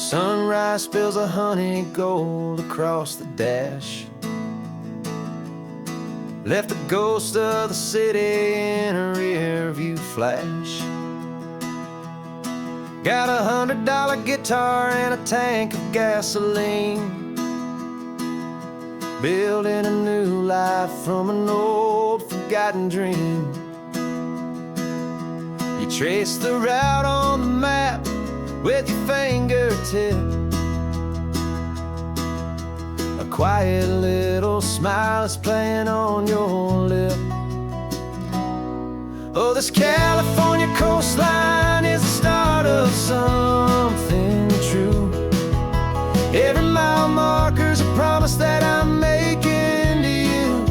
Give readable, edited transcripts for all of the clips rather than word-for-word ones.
Sunrise spills a honey gold across the dash. Left the ghost of the city in a rear view flash. Got $100 guitar and a tank of gasoline, building a new life from an old forgotten dream. You trace the route on the map with your fingertip. A quiet little smile is playing on your lip. Oh, this California coastline is the start of something true. Every mile marker's a promise that I'm making to you.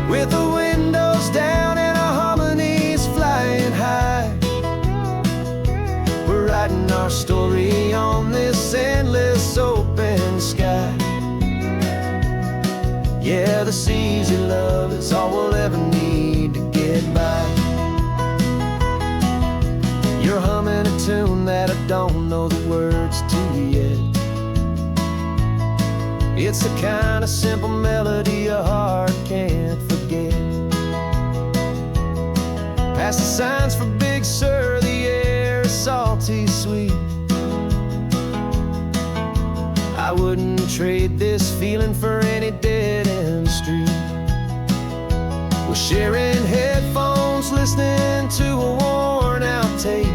With the windows down and our harmonies flying high, we're writing our story on this endless open sky. Yeah, this easy love is all we'll ever need to get by. You're humming a tune that I don't know the words to yet. It's the kind of simple melody your heart can't forget. Past the signs for Big Sur, the air is salty sweet. I wouldn't trade this feeling for any dead-end street. We're sharing headphones, listening to a worn-out tape,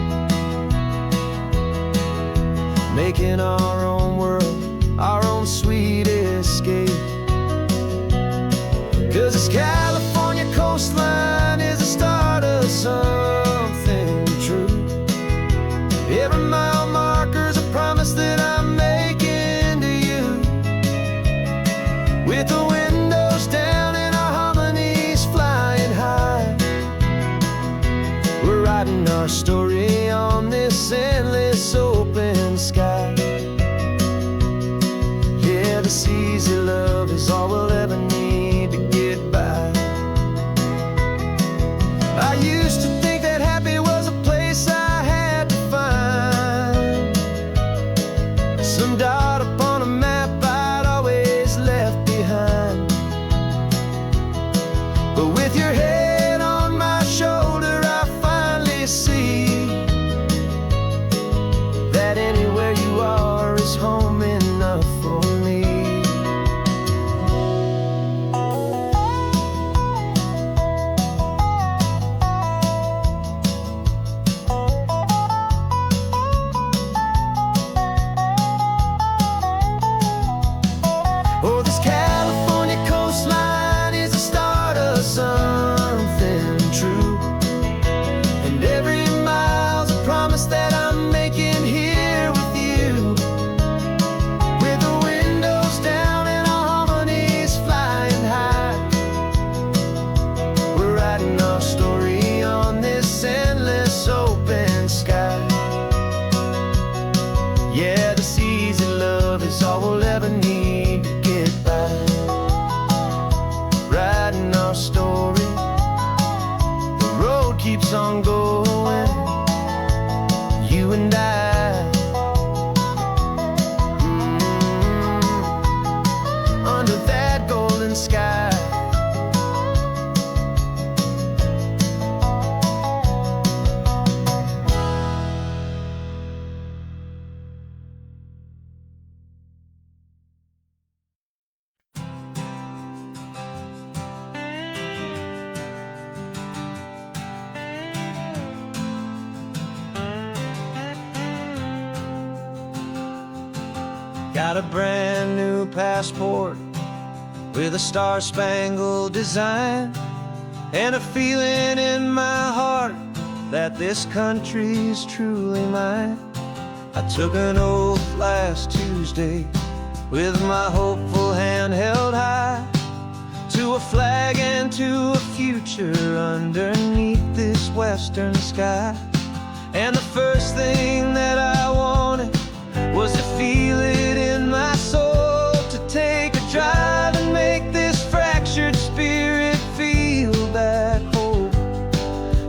making our own world, our own sweet escape. 'Cause this California coastline is the start of something true. Every mile marker's a promise that I'm making to you. With the windows down and our harmonies flying high, we're writing our story on this endless open sky. Yeah, this easy love is all we'll ever need to get by. I used to think that happy was a place I had to find, some dot upon a map I'd always left behind. But with your head on my shoulder, I finally see that anywhere you are is home enough for me. Oh, this California coastline is the start of something true. And every mile's a promise that I'm making here with you. With the windows down and our harmonies flying high, we're writing our story on this endless open sky. Yeah, this easy love is all we'll ever need to get by. Writing our story, the road keeps on going, you and I. Under that golden sky. Got a brand new passport with a star-spangled design, and a feeling in my heart that this country's truly mine. I took an oath last Tuesday with my hopeful hand held high, to a flag and to a future underneath this western sky. And the first thing that I wanted was to feel it in my soul, to take a drive and make this fractured spirit feel back home.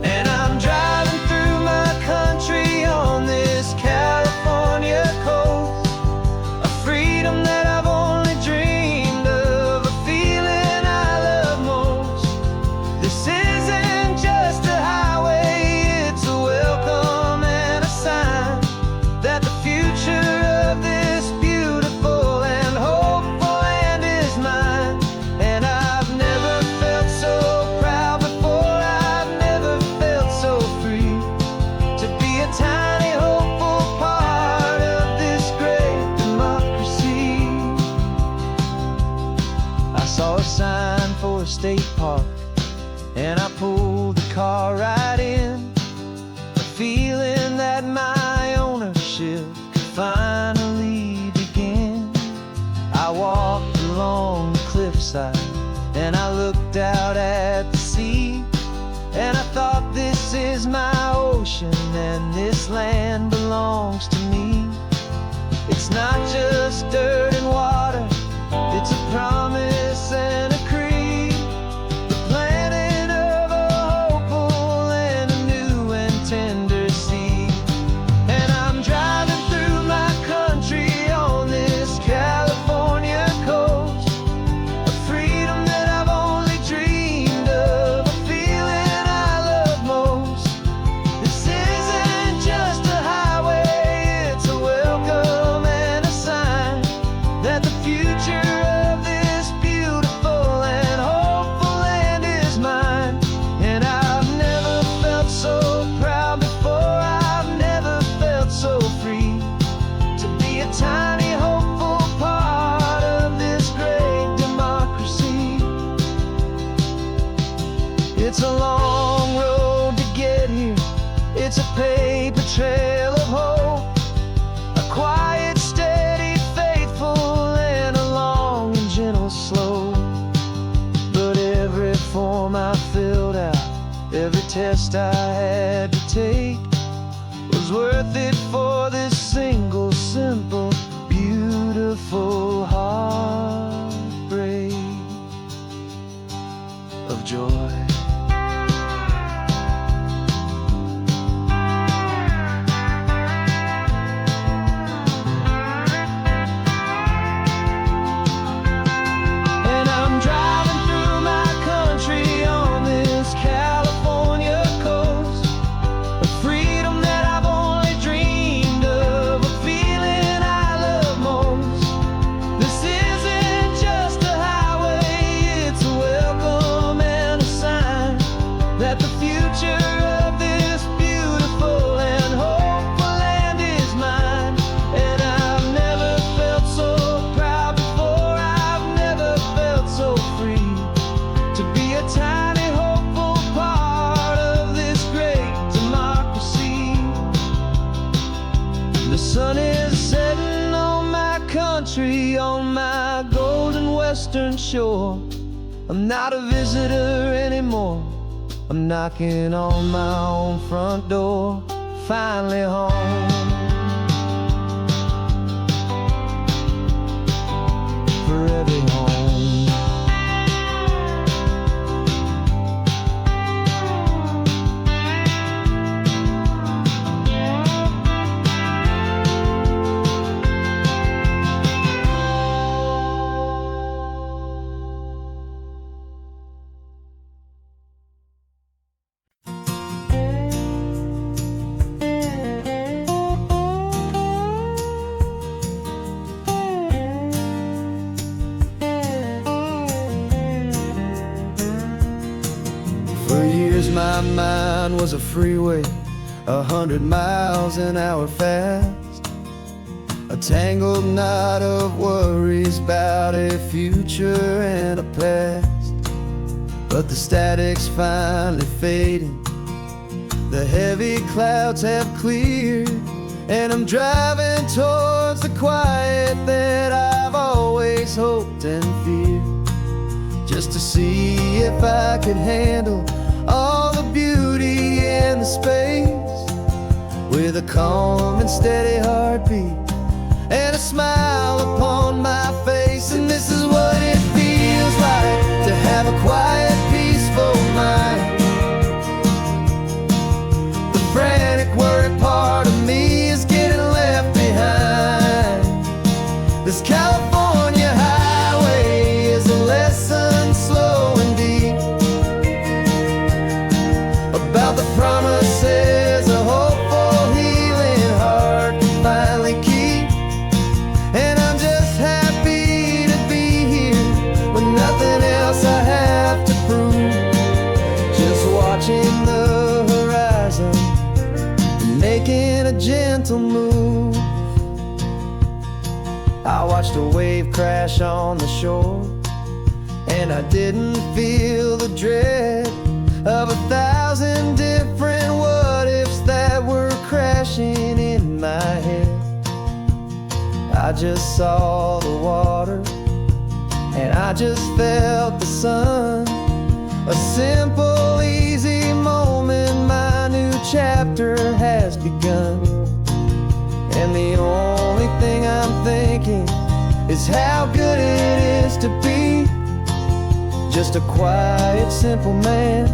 And I'm driving through my country on this California State Park, and I pulled the car right in, a feeling that my ownership could finally begin. I walked along the cliffside and I looked out at the sea, and I thought, this is my ocean and this land belongs to me. It's not just dirt and water, it's a promise and a creed, the planting of a hopeful and a new and tender seed. And I'm driving through my country on this California coast, a freedom that I've only dreamed of, a feeling I love most. This isn't just a highway, it's a welcome and a sign that the future of this beautiful and hopeful land is mine. And I've never felt so proud before, I've never felt so free to be a tiny hopeful part of this great democracy. It's a long road to get here, it's a paper trail of hope, a quiet, steady, faithful, and a long and gentle slope. But every form I filled out, every test I had to take, was worth it for this single, simple, beautiful heartbreak of joy. And I'm driving through my country on this California coast, a freedom that I've only dreamed of, a feeling I love most. This isn't just a highway, it's a welcome and a sign that the future of this beautiful and hopeful land is mine. And I've never felt so proud before, I've never felt so free to be a tiny hopeful part of this great democracy. The sun is setting on my country, on my golden western shore. I'm not a visitor anymore, I'm knocking on my own front door, finally home. Forever home. For years my mind was a freeway, 100 miles an hour fast, a tangled knot of worries about a future and a past. But the static's finally fading, the heavy clouds have cleared, and I'm driving towards the quiet that I've always hoped and feared, just to see if I could handle all the beauty and the space, with a calm and steady heartbeat and a smile upon my face. And this is what it feels like to have a quiet, peaceful mind. The frantic, worried part of me is getting left behind. This California highway is a lesson slow and deep about the promises a hopeful, healing heart can finally keep. And I'm just happy to be here with nothing else I have to prove, just watching the horizon and making a gentle move. I watched a wave crash on the shore, and I didn't feel the dread of 1,000 different what-ifs that were crashing in my head. I just saw the water, and I just felt the sun. A simple, easy moment, my new chapter has begun. And the only thing I'm thinking is how good it is to be just a quiet, simple man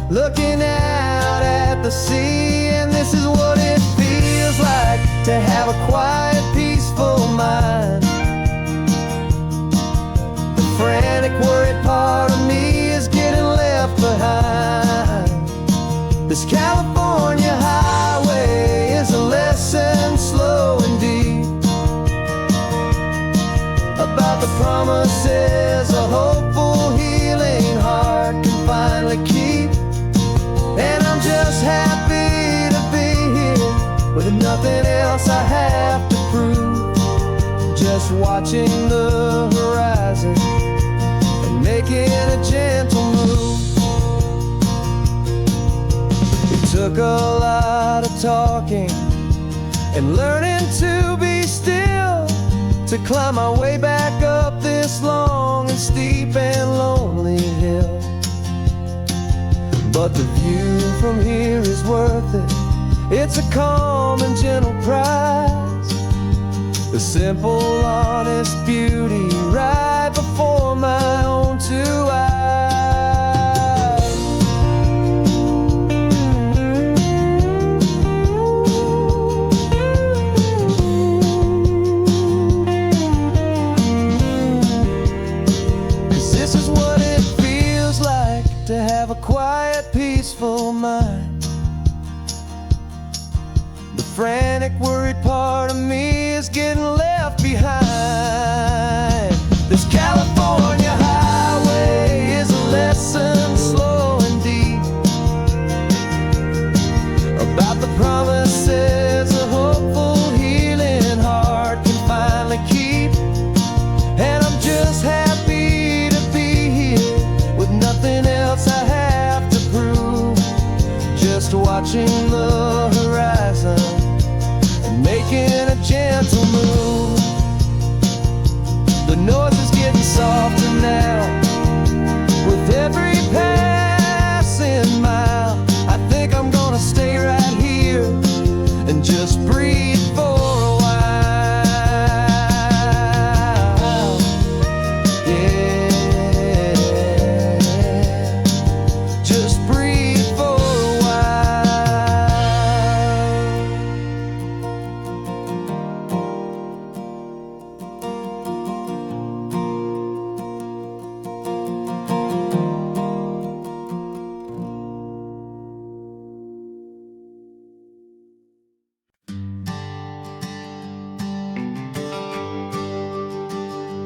looking out at the sea. And this is what it feels like to have a quiet, peaceful mind. The frantic, worried part of me is getting left behind. This California highway is a lesson slow and deep about the promises a hopeful, healing heart can finally keep. And I'm just happy to be here with nothing else I have to prove, just watching the horizon and making a gentle move. It took a lot of talking and learning to be still to climb my way back up this long and steep and lonely hill. But the view from here is worth it. It's a calm and gentle prize, the simple, honest beauty right before my own two eyes. This is what it feels like to have a quiet, peaceful mind. The frantic, worried part of me is getting left behind. This California highway is a lesson slow and deep about the promises a hopeful, healing heart can finally keep. And I'm just happy to be here with nothing else I have to prove, just watching the horizon and making a gentle move. The noise is getting softer now with every passing mile. I think I'm gonna stay right here and just breathe for a while. Just breathe for a while.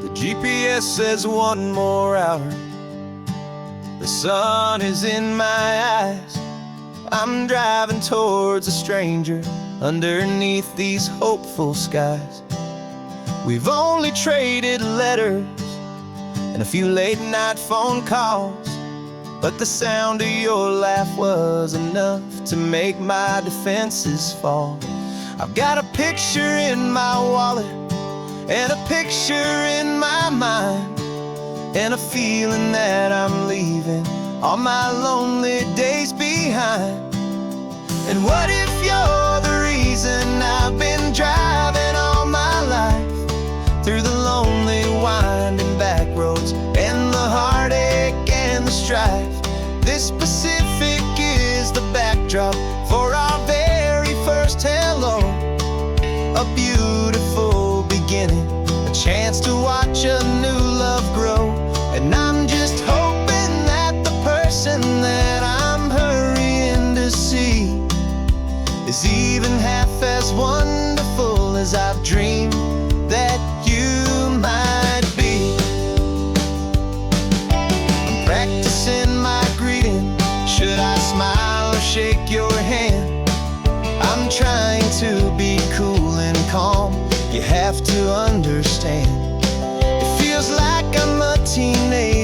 The GPS says one more hour. The sun is in my eyes. I'm driving towards a stranger underneath these hopeful skies. We've only traded letters and a few late night phone calls, but the sound of your laugh was enough to make my defenses fall. I've got a picture in my wallet and a picture in my mind, and a feeling that I'm leaving all my lonely days behind. And what if you're the reason I've been driving all my life through the lonely, winding back roads and the heartache and the strife? This Pacific is the backdrop for our very first hello, a beautiful beginning, a chance to watch a new love grow. And I'm just hoping that the person that I'm hurrying to see is even half as wonderful as I've dreamed that you might be. I'm practicing my greeting. Should I smile or shake your hand? I'm trying to be cool and calm. You have to understand, it feels like I'm a teenager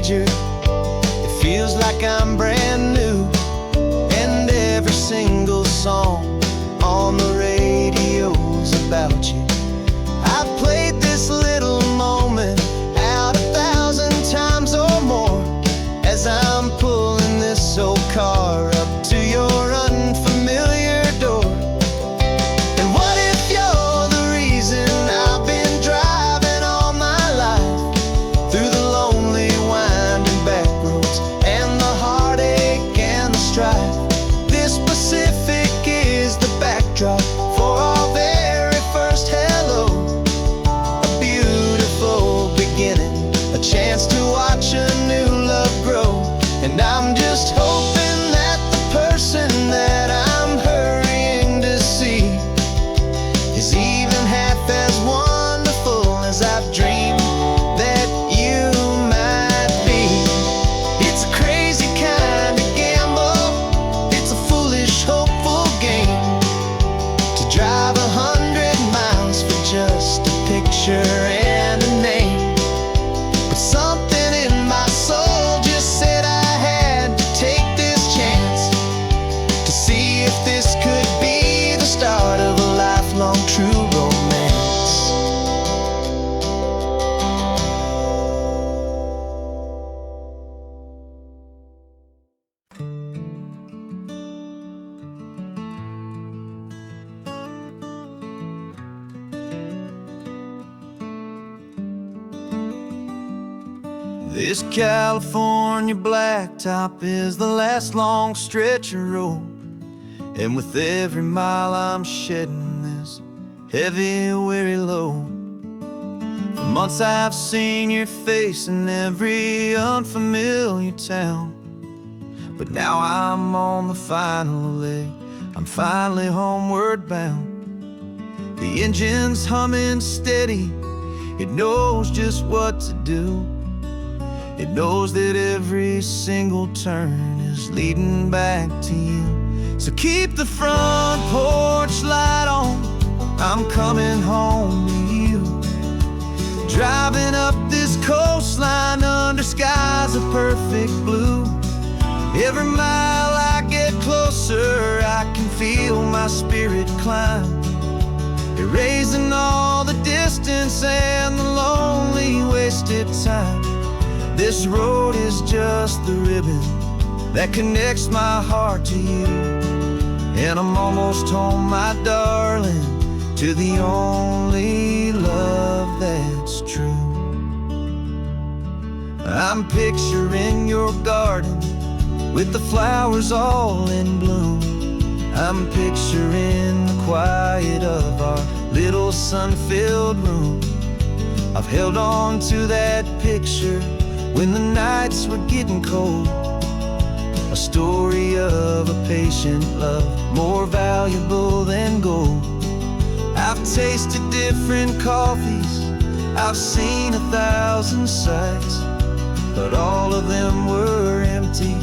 This California blacktop is the last long stretch of road, and with every mile I'm shedding this heavy, weary load. For months I've seen your face in every unfamiliar town, but now I'm on the final leg, I'm finally homeward bound. The engine's humming steady, it knows just what to do. It knows that every single turn is leading back to you. So keep the front porch light on, I'm coming home to you. Driving up this coastline under skies of perfect blue. Every mile I get closer, I can feel my spirit climb, erasing all the distance and the lonely wasted time. This road is just the ribbon that connects my heart to you, and I'm almost home, my darling, to the only love that's true. I'm picturing your garden with the flowers all in bloom. I'm picturing the quiet of our little sun-filled room. I've held on to that picture when the nights were getting cold, a story of a patient love, more valuable than gold. I've tasted different coffees, I've seen 1,000 sights, but all of them were empty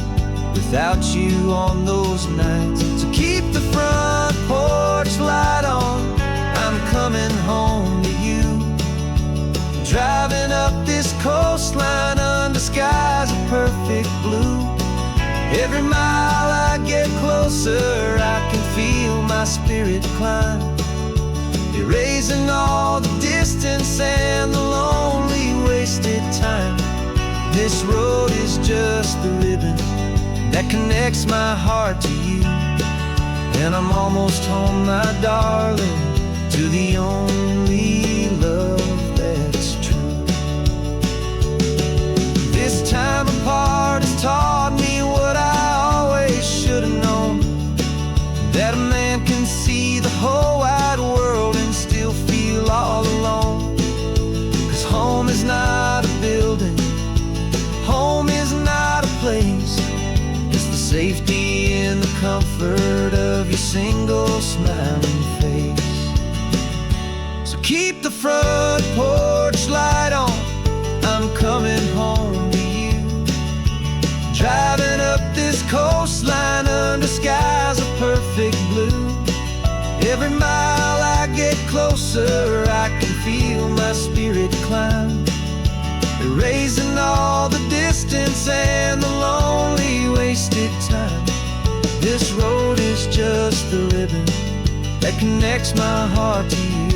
without you on those nights. So keep the front porch light on, I'm coming home to you. Driving up this coastline under skies of perfect blue. Every mile I get closer, I can feel my spirit climb, erasing all the distance and the lonely wasted time. This road is just the ribbon that connects my heart to you, and I'm almost home, my darling, to the only love that's true. This time apart has taught me what I always should have known, that a man can see the whole wide world and still feel all alone. 'Cause home is not a building, home is not a place, it's the safety and the comfort of your single smiling face. So keep the front porch light on, I'm coming home to you. Driving up this coastline under skies of perfect blue. Every mile I get closer, I can feel my spirit climb, erasing all the distance and the lonely wasted time. This road is just the ribbon that connects my heart to you,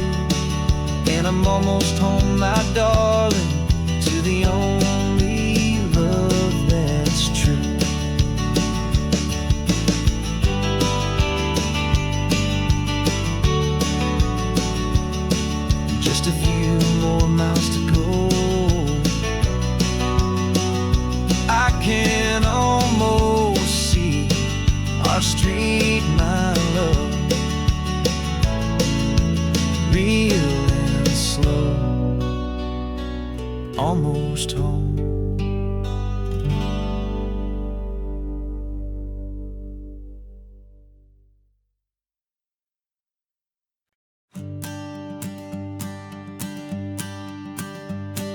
and I'm almost home, my darling, to the only love that's true. Just a few more miles to go, I can almost see our street, my love, real and slow, almost home.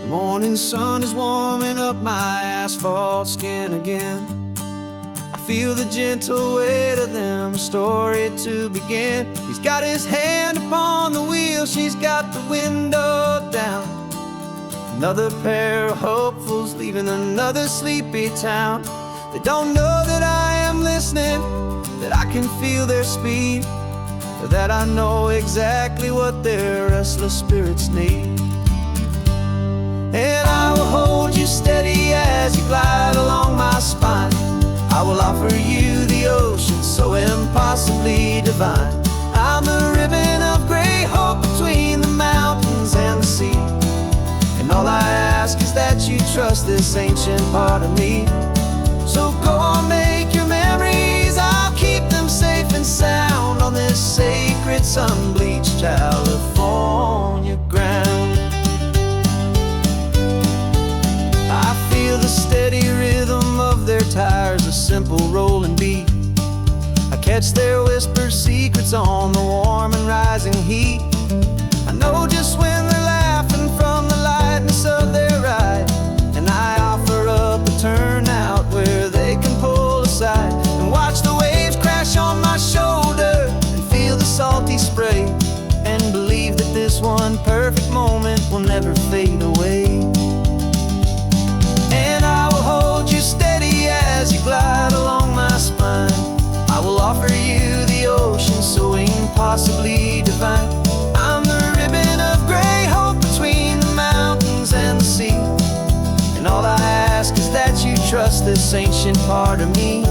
The morning sun is warming up my asphalt skin again. I feel the gentle weight of them, a story to begin. He's got his hand upon the wheel, she's got the window down. Another pair of hopefuls leaving another sleepy town. They don't know that I am listening, that I can feel their speed, or that I know exactly what their restless spirits need. And I will hold you steady as you glide along my spine. I will offer you the ocean so impossibly divine. I'm the ribbon of gray hope between the mountains and the sea, and all I ask is that you trust this ancient part of me. So go on, make your memories, I'll keep them safe and sound on this sacred sun-bleached California ground. I feel the steady rhythm of their tires, a simple rolling beat. I catch their whispered secrets on the warm and rising heat. I know just when they're laughing from the lightness of their ride, and I offer up a turnout where they can pull aside and watch the waves crash on my shoulder and feel the salty spray, and believe that this one perfect moment will never fade away. And I will hold you steady as you glide along my spine. I will offer you the ocean so impossibly divine. I'm the ribbon of gray hope between the mountains and the sea, and all I ask is that you trust this ancient part of me.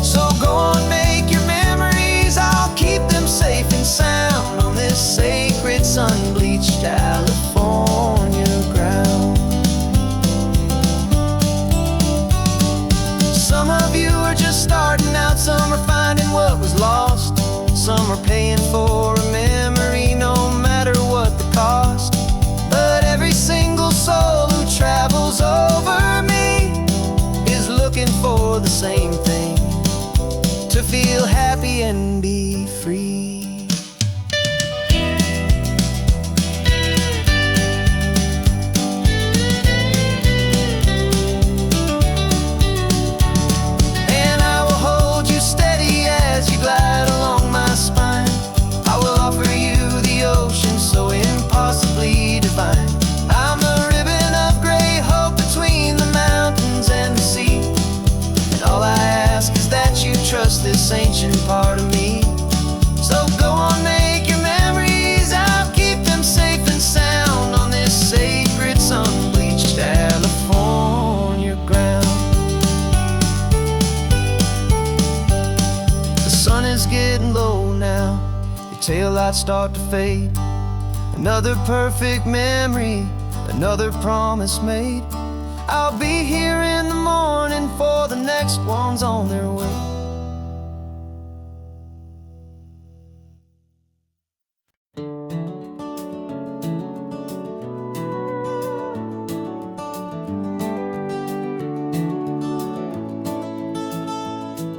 So go on, make your memories, I'll keep them safe and sound on this sacred sun-bleached California ground. Some of you are just starting out, some are finding what was lost, some are paying for a memory no matter what the cost. But every single soul who travels over me is looking for the same thing, to feel happy and be free. I'm the ribbon of gray hope between the mountains and the sea, and all I ask is that you trust this ancient part of me. So go on, make your memories, I'll keep them safe and sound on this sacred sun-bleached California ground. The sun is getting low now, your taillights start to fade. Another perfect memory, another promise made. I'll be here in the morning for the next ones on their way.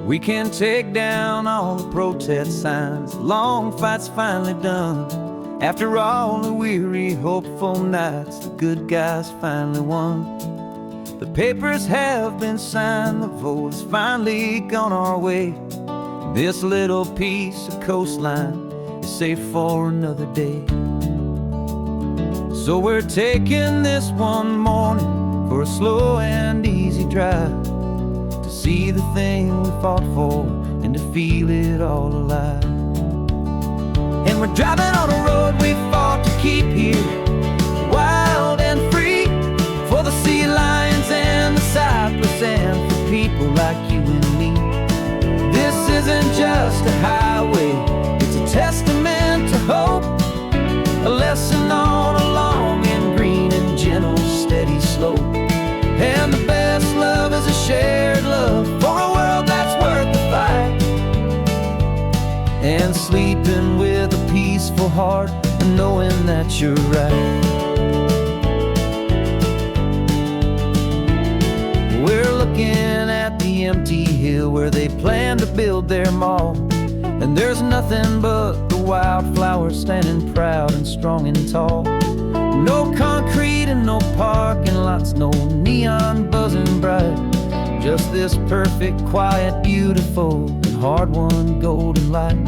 We can take down all the protest signs, the long fight's finally done. After all the weary, hopeful nights, the good guys finally won. The papers have been signed, the vote has finally gone our way. This little piece of coastline is safe for another day. So we're taking this one morning for a slow and easy drive, to see the thing we fought for and to feel it all alive. And we're driving on a road we fought to keep here, wild and free, for the sea lions and the cypress and for people like you and me. This isn't just a highway, it's a testament to hope, a lesson on a long and green and gentle steady slope. And the best love is a shared love for a world that's worth the fight, and sleeping with a peaceful heart and knowing that you're right. We're looking at the empty hill where they plan to build their mall, and there's nothing but the wildflowers standing proud and strong and tall. No concrete and no parking lots, no neon buzzing bright, just this perfect, quiet, beautiful, and hard-won golden light.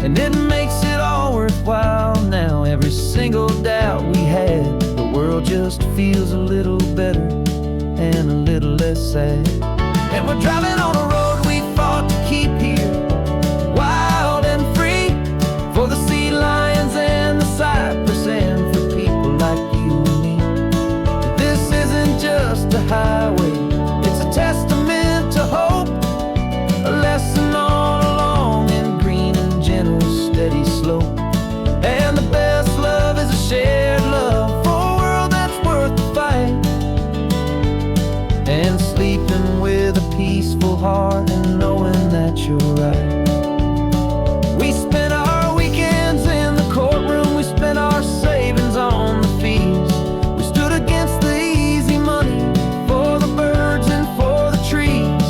And it makes it all worthwhile now, every single doubt we had. The world just feels a little better and a little less sad. And we're driving on a road we fought to keep here, wild and free, for the sea lions and the cypress and for people like you and me. This isn't just a highway, it's a testament to hope, a lesson on a long and green and gentle steady slope. And the best love is a shared love for a world that's worth the fight, heart and knowing that you're right. We spent our weekends in the courtroom, we spent our savings on the fees. We stood against the easy money for the birds and for the trees.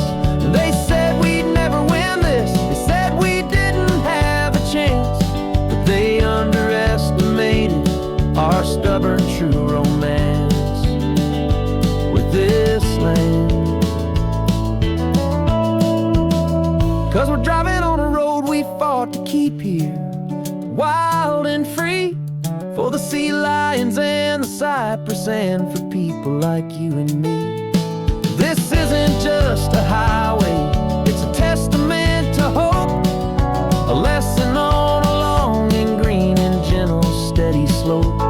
And they said we'd never win this, they said we didn't have a chance, but they underestimated our stubborn true romance with this land. 'Cause we're driving on a road we fought to keep here, wild and free, for the sea lions and the cypress and for people like you and me. This isn't just a highway, it's a testament to hope, a lesson on a long and green and gentle steady slope.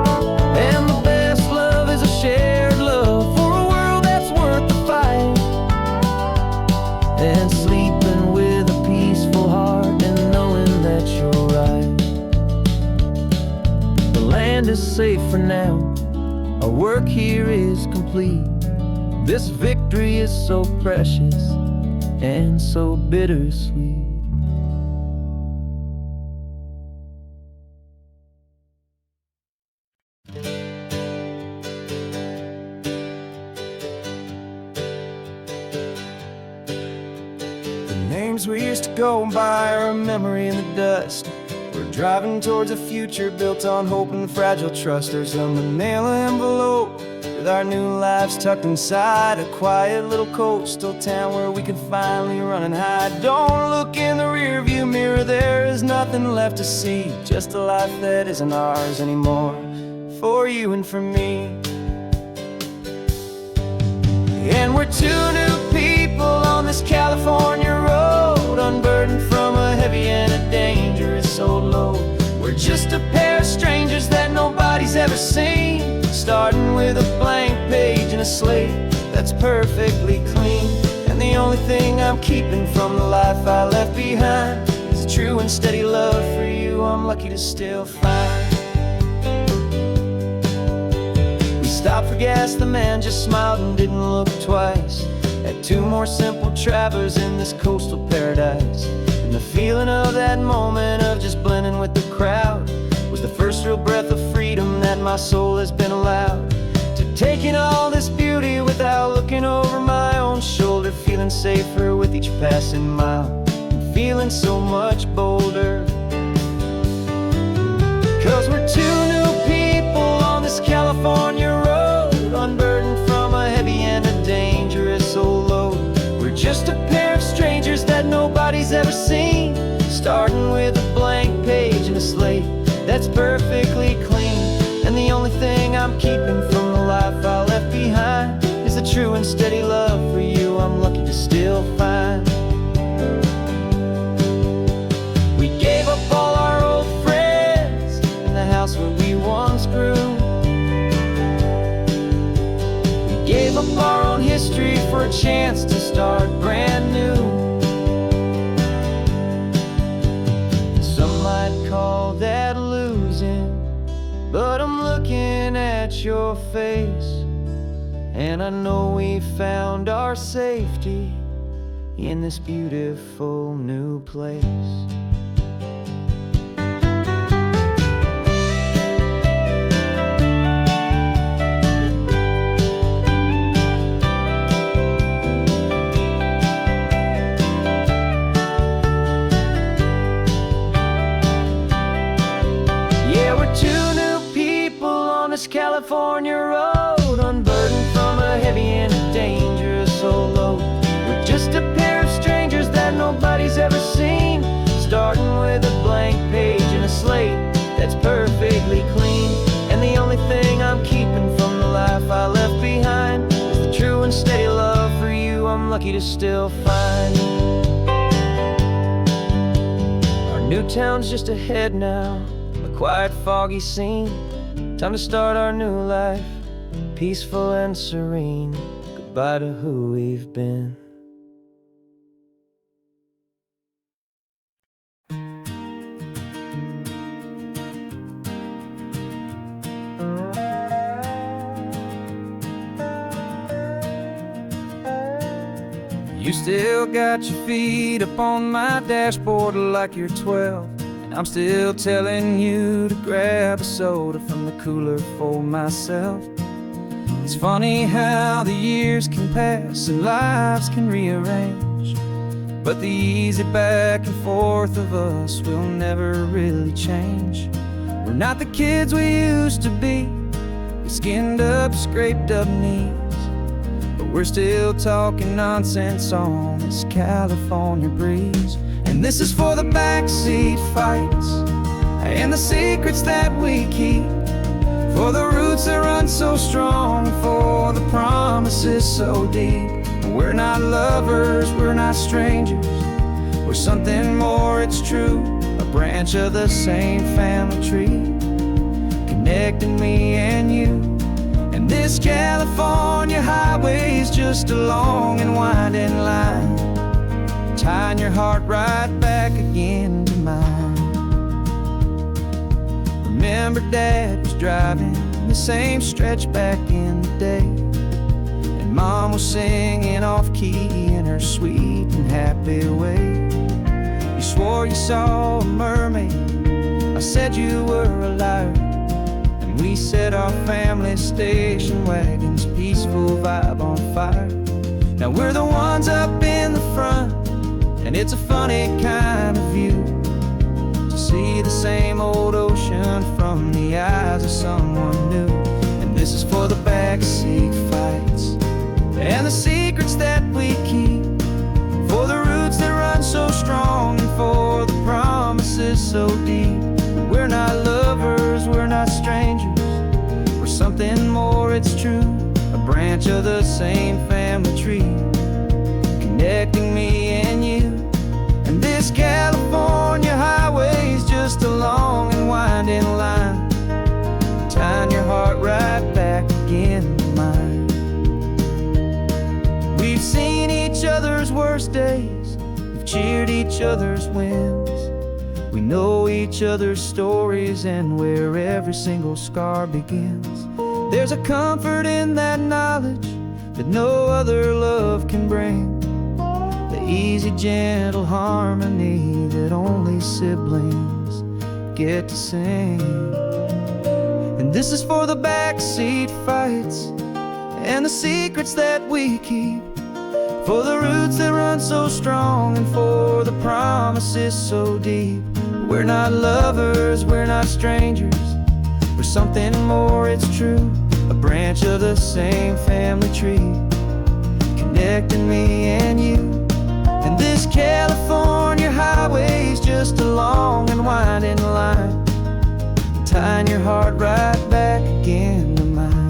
And the best love is a shared love for a world that's worth the fight, and sleeping with a peaceful heart and knowing that you're right. The land is safe for now, our work here is complete. This victory is so precious and so bittersweet. Names we used to go by are a memory in the dust. We're driving towards a future built on hope and fragile trust. There's a manila envelope with our new lives tucked inside, a quiet little coastal town where we can finally run and hide. Don't look in the rearview mirror, there is nothing left to see, just a life that isn't ours anymore, for you and for me. And we're two new people on this California road, unburdened from a heavy and a dangerous old load. We're just a pair of strangers that nobody's ever seen, starting with a blank page and a slate that's perfectly clean. And the only thing I'm keeping from the life I left behind is a true and steady love for you I'm lucky to still find. We stopped for gas, the man just smiled and didn't look twice. Had two more simple travelers in this coastal paradise. And the feeling of that moment of just blending with the crowd was the first real breath of freedom that my soul has been allowed to take in all this beauty without looking over my own shoulder, feeling safer with each passing mile and feeling so much bolder. 'Cause we're two new people on this California road, unburdened from a heavy and a dangerous old load. We're just a pair of strangers that nobody's ever seen, starting with a blank page and a slate that's perfectly clean. And the only thing I'm keeping from the life I left behind is a true and steady love for you I'm lucky to still find. We gave up all our old friends in the house where we once grew. We gave up our own history for a chance to start brand new. Some might call that losing, but I'm looking at your face, and I know we found our safety in this beautiful new place. California road, unburdened from a heavy and a dangerous old load. We're just a pair of strangers that nobody's ever seen, starting with a blank page and a slate that's perfectly clean. And the only thing I'm keeping from the life I left behind is the true and steady love for you I'm lucky to still find. Our new town's just ahead now, a quiet foggy scene. Time to start our new life, peaceful and serene. Goodbye to who we've been. You still got your feet up on my dashboard like you're 12, and I'm still telling you to grab a soda from the cooler for myself. It's funny how the years can pass and lives can rearrange, but the easy back and forth of us will never really change. We're not the kids we used to be, with skinned up, scraped up knees, but we're still talking nonsense on this California breeze. And this is for the backseat fights and the secrets that we keep, for the roots that run so strong, for the promises so deep. We're not lovers, we're not strangers, we're something more, it's true. A branch of the same family tree, connecting me and you. And this California highway is just a long and winding line, tying your heart right back again to mine. Remember Dad was driving the same stretch back in the day, and Mom was singing off-key in her sweet and happy way. You swore you saw a mermaid, I said you were a liar, and we set our family station wagon's peaceful vibe on fire. Now we're the ones up in the front, and it's a funny kind of view to see the same old ocean from the eyes of someone new. And this is for the backseat fights and the secrets that we keep, for the roots that run so strong and for the promises so deep. We're not lovers, we're not strangers, we're something more, it's true. A branch of the same family tree, connecting me and you. And this California highway is just a long and winding line, tying your heart right back again to mine. We've seen each other's worst days, we've cheered each other's wins, we know each other's stories and where every single scar begins. There's a comfort in that knowledge that no other love can bring, the easy, gentle harmony that only siblings get to sing. And this is for the backseat fights and the secrets that we keep, for the roots that run so strong and for the promises so deep. We're not lovers, we're not strangers, we're something more, it's true. A branch of the same family tree, connecting me and you. And this California highway is just a long and winding line, tying your heart right back again to mine.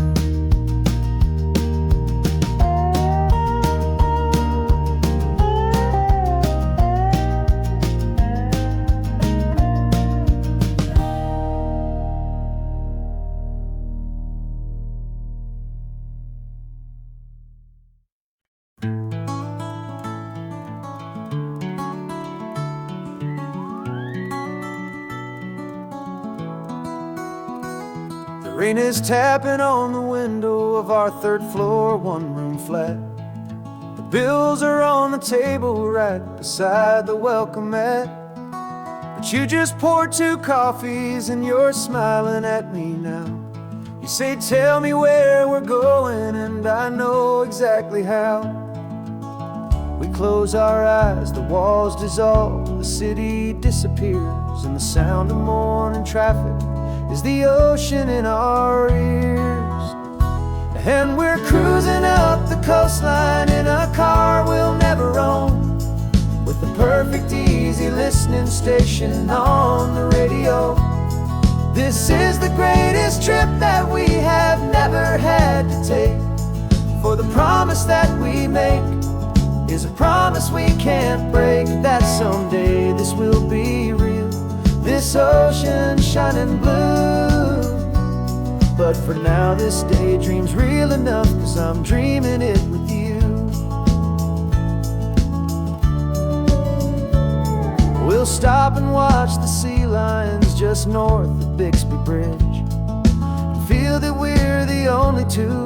Rain is tapping on the window of our third floor, one-room flat. The bills are on the table right beside the welcome mat. But you just poured 2 coffees and you're smiling at me now. You say, tell me where we're going, and I know exactly how. We close our eyes, the walls dissolve, the city disappears, and the sound of morning traffic is the ocean in our ears. And we're cruising up the coastline in a car we'll never own, with the perfect easy listening station on the radio. This is the greatest trip that we have never had to take, for the promise that we make is a promise we can't break, that someday this will be real, this ocean shining blue. But for now this daydream's real enough, 'cause I'm dreaming it with you. We'll stop and watch the sea lions just north of Bixby Bridge, and feel that we're the only 2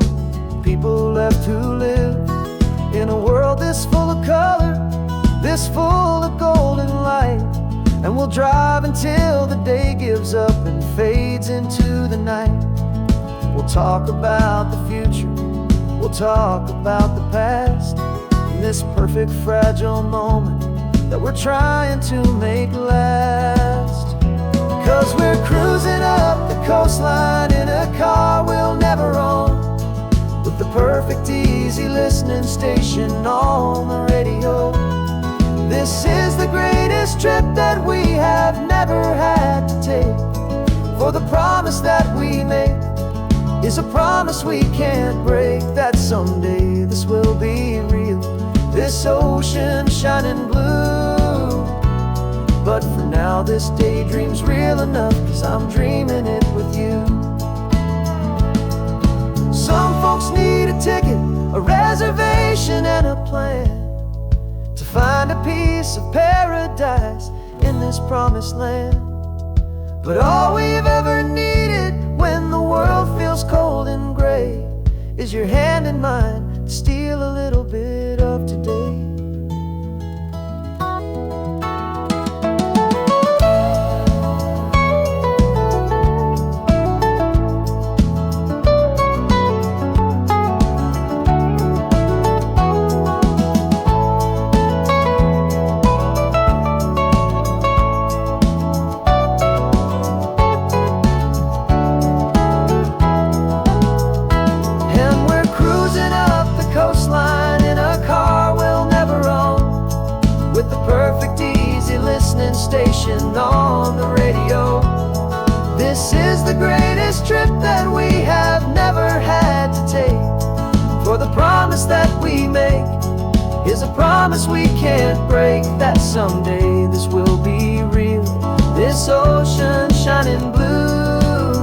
people left who live in a world this full of color, this full of golden light. And we'll drive until the day gives up and fades into the night. We'll talk about the future, we'll talk about the past, in this perfect fragile moment that we're trying to make last. 'Cause we're cruising up the coastline in a car we'll never own, with the perfect easy listening station on the radio. This is the greatest trip that we have never had to take, for the promise that we make is a promise we can't break, that someday this will be real, this ocean shining blue. But for now this daydream's real enough, 'cause I'm dreaming it with you. Some folks need a ticket, a reservation and a plan, to find a piece of paradise in this promised land. But all we've ever needed when the world feels cold and gray is your hand in mine to steal a little bit of today. Station on the radio. This is the greatest trip that we have never had to take, for the promise that we make is a promise we can't break, that someday this will be real, this ocean shining blue.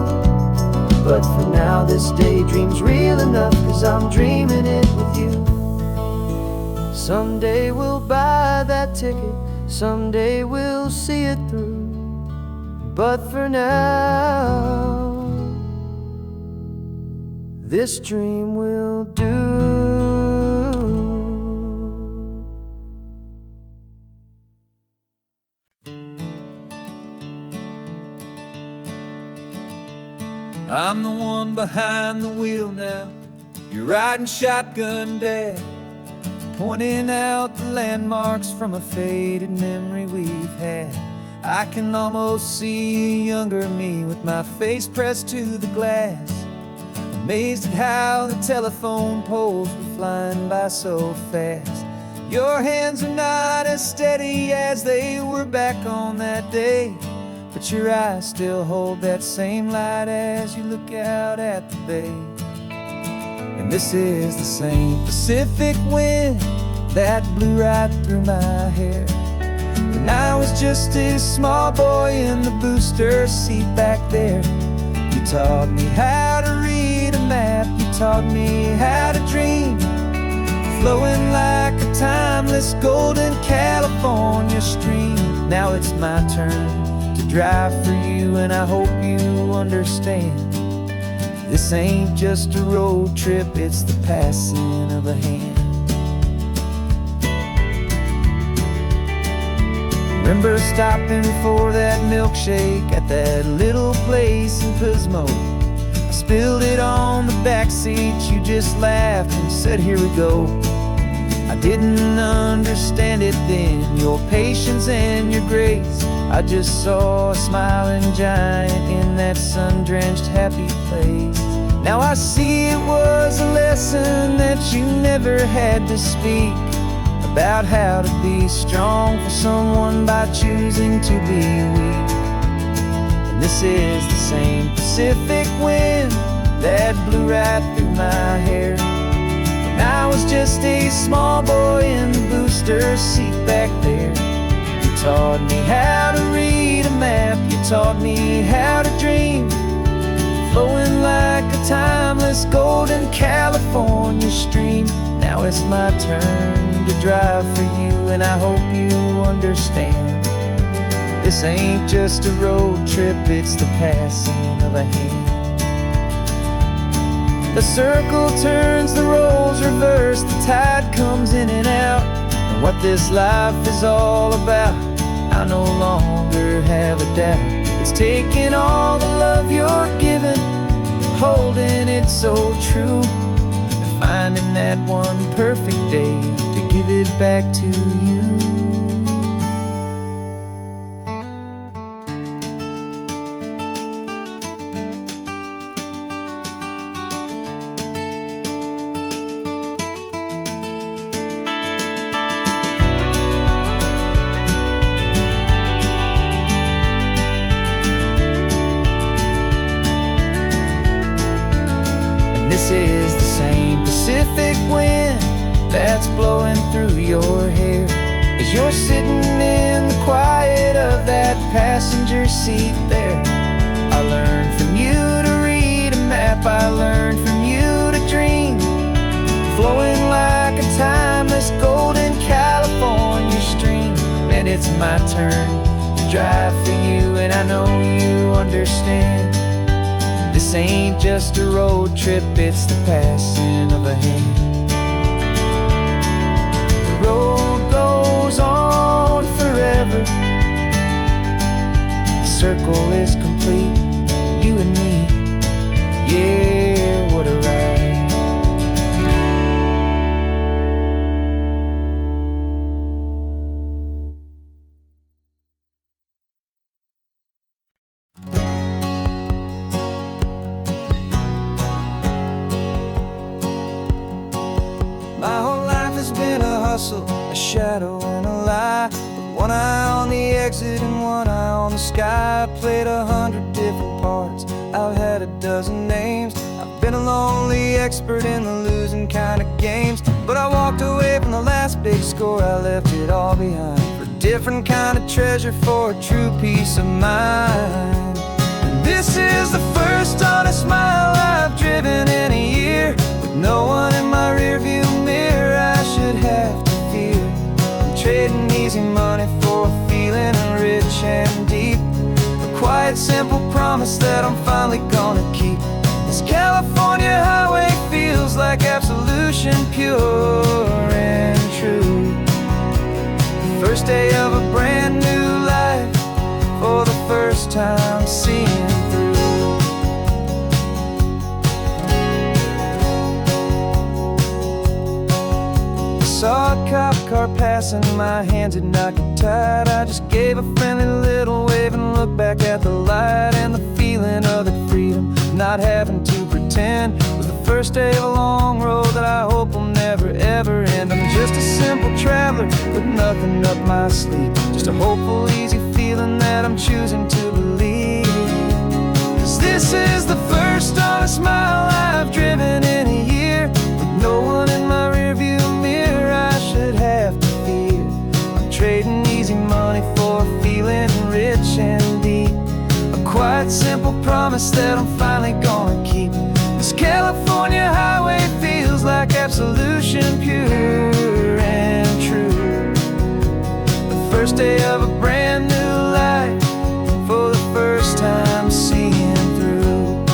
But for now this daydream's real enough, 'cause I'm dreaming it with you. Someday we'll buy that ticket, someday we'll see it through. But for now, this dream will do. I'm the one behind the wheel now, you're riding shotgun, Dad, pointing out the landmarks from a faded memory we've had. I can almost see a younger me with my face pressed to the glass, amazed at how the telephone poles were flying by so fast. Your hands are not as steady as they were back on that day, but your eyes still hold that same light as you look out at the bay. And this is the same Pacific wind that blew right through my hair when I was just a small boy in the booster seat back there. You taught me how to read a map, you taught me how to dream, flowing like a timeless golden California stream. Now it's my turn to drive for you, and I hope you understand, this ain't just a road trip, it's the passing of a hand. Remember stopping for that milkshake at that little place in Pismo. I spilled it on the back seat, you just laughed and said, here we go. I didn't understand it then, your patience and your grace. I just saw a smiling giant in that sun-drenched happy place. Now I see it was a lesson that you never had to speak, about how to be strong for someone by choosing to be weak. And this is the same Pacific wind that blew right through my hair when I was just a small boy in the booster seat back there. You taught me how to read a map, you taught me how to dream, flowing like a timeless golden California stream. Now it's my turn to drive for you, and I hope you understand, this ain't just a road trip, it's the passing of a hand. The circle turns, the roles reverse, the tide comes what this life is all about, I no longer have a doubt. It's taking all the love you're giving, holding it so true, and finding that one perfect day to give it back to you. This is the same Pacific wind that's blowing through your hair as you're sitting in the quiet of that passenger seat there. I learned from you to read a map, I learned from you to dream, flowing like a timeless golden California stream. And it's my turn to drive for you, and I know you understand. This ain't just a road trip, it's the passing of a hand. The road goes on forever, the circle is complete, you and me, yeah, what a ride. My whole life has been a hustle, a shadow and a lie, with one eye on the exit and one eye on the sky. I played 100 different parts, I've had a dozen names. I've been a lonely expert in the losing kind of games, but I walked away from the last big score, I left it all behind for a different kind of treasure, for a true peace of mind. And this is the first honest mile I've driven in a year, with no one in my rearview mirror I should have to fear. I'm trading easy money for a feeling rich and deep, a quiet simple promise that I'm finally gonna keep. This California highway feels like absolution, pure and true. The first day of a brand new life, for the first time seeing through. Saw a cop car passing, my hands had not got tied. I just gave a friendly little wave and looked back at the light, and the feeling of the freedom, not having to pretend, was the first day of a long road that I hope will never ever end. I'm just a simple traveler with nothing up my sleeve, just a hopeful easy feeling that I'm choosing to believe. 'Cause this is the first honest mile I've driven in a year, with no one in my rearview mirror I should have to fear. I'm trading easy money for a feeling rich and deep, a quiet simple promise that I'm finally gonna keep. This California highway feels like absolution, pure and true. The first day of a brand new life, for the first time seeing through.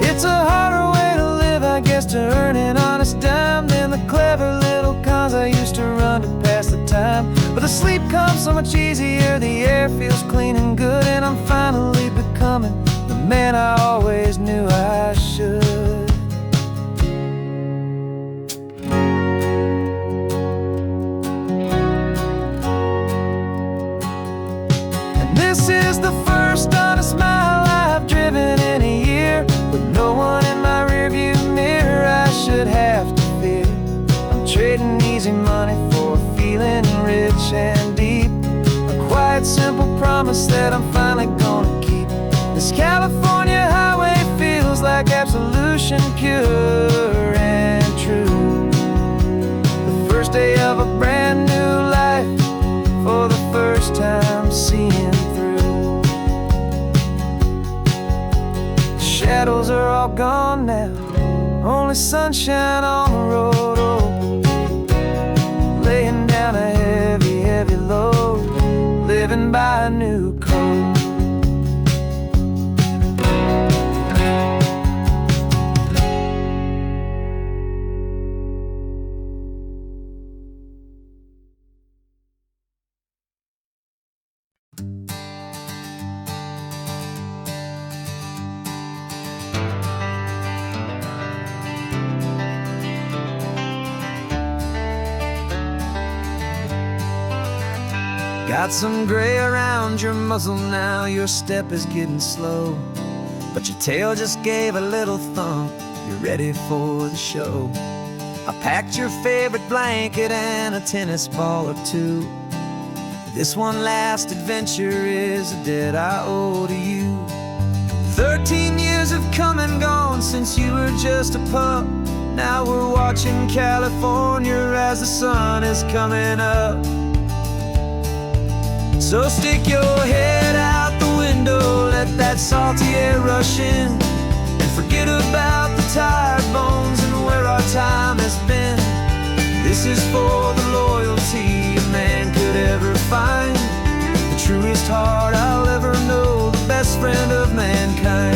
It's a harder way to live, I guess, to earn an honest dime than the clever little cons I used to run to pass the time. But the sleep comes so much easier, the air feels clean and good, and I'm finally becoming the man I always knew I should. And this is the first honest mile I've driven in a year, with no one in my rearview mirror I should have to fear. I'm trading easy money for a feeling rich and deep, a quiet simple promise that I'm finally gonna keep. This California highway feels like absolution, pure and true. The first day of a brand new life, for the first time seeing through. The shadows are all gone now, only sunshine on the road, oh, laying down a heavy, heavy load, living by a new code. Got some gray around your muzzle now, your step is getting slow, but your tail just gave a little thump, you're ready for the show. I packed your favorite blanket and a tennis ball or two. This one last adventure is a debt I owe to you. 13 years have come and gone since you were just a pup. Now we're watching California as the sun is coming up. So stick your head out the window, let that salty air rush in, and forget about the tired bones and where our time has been. This is for the loyalty a man could ever find, the truest heart I'll ever know, the best friend of mankind.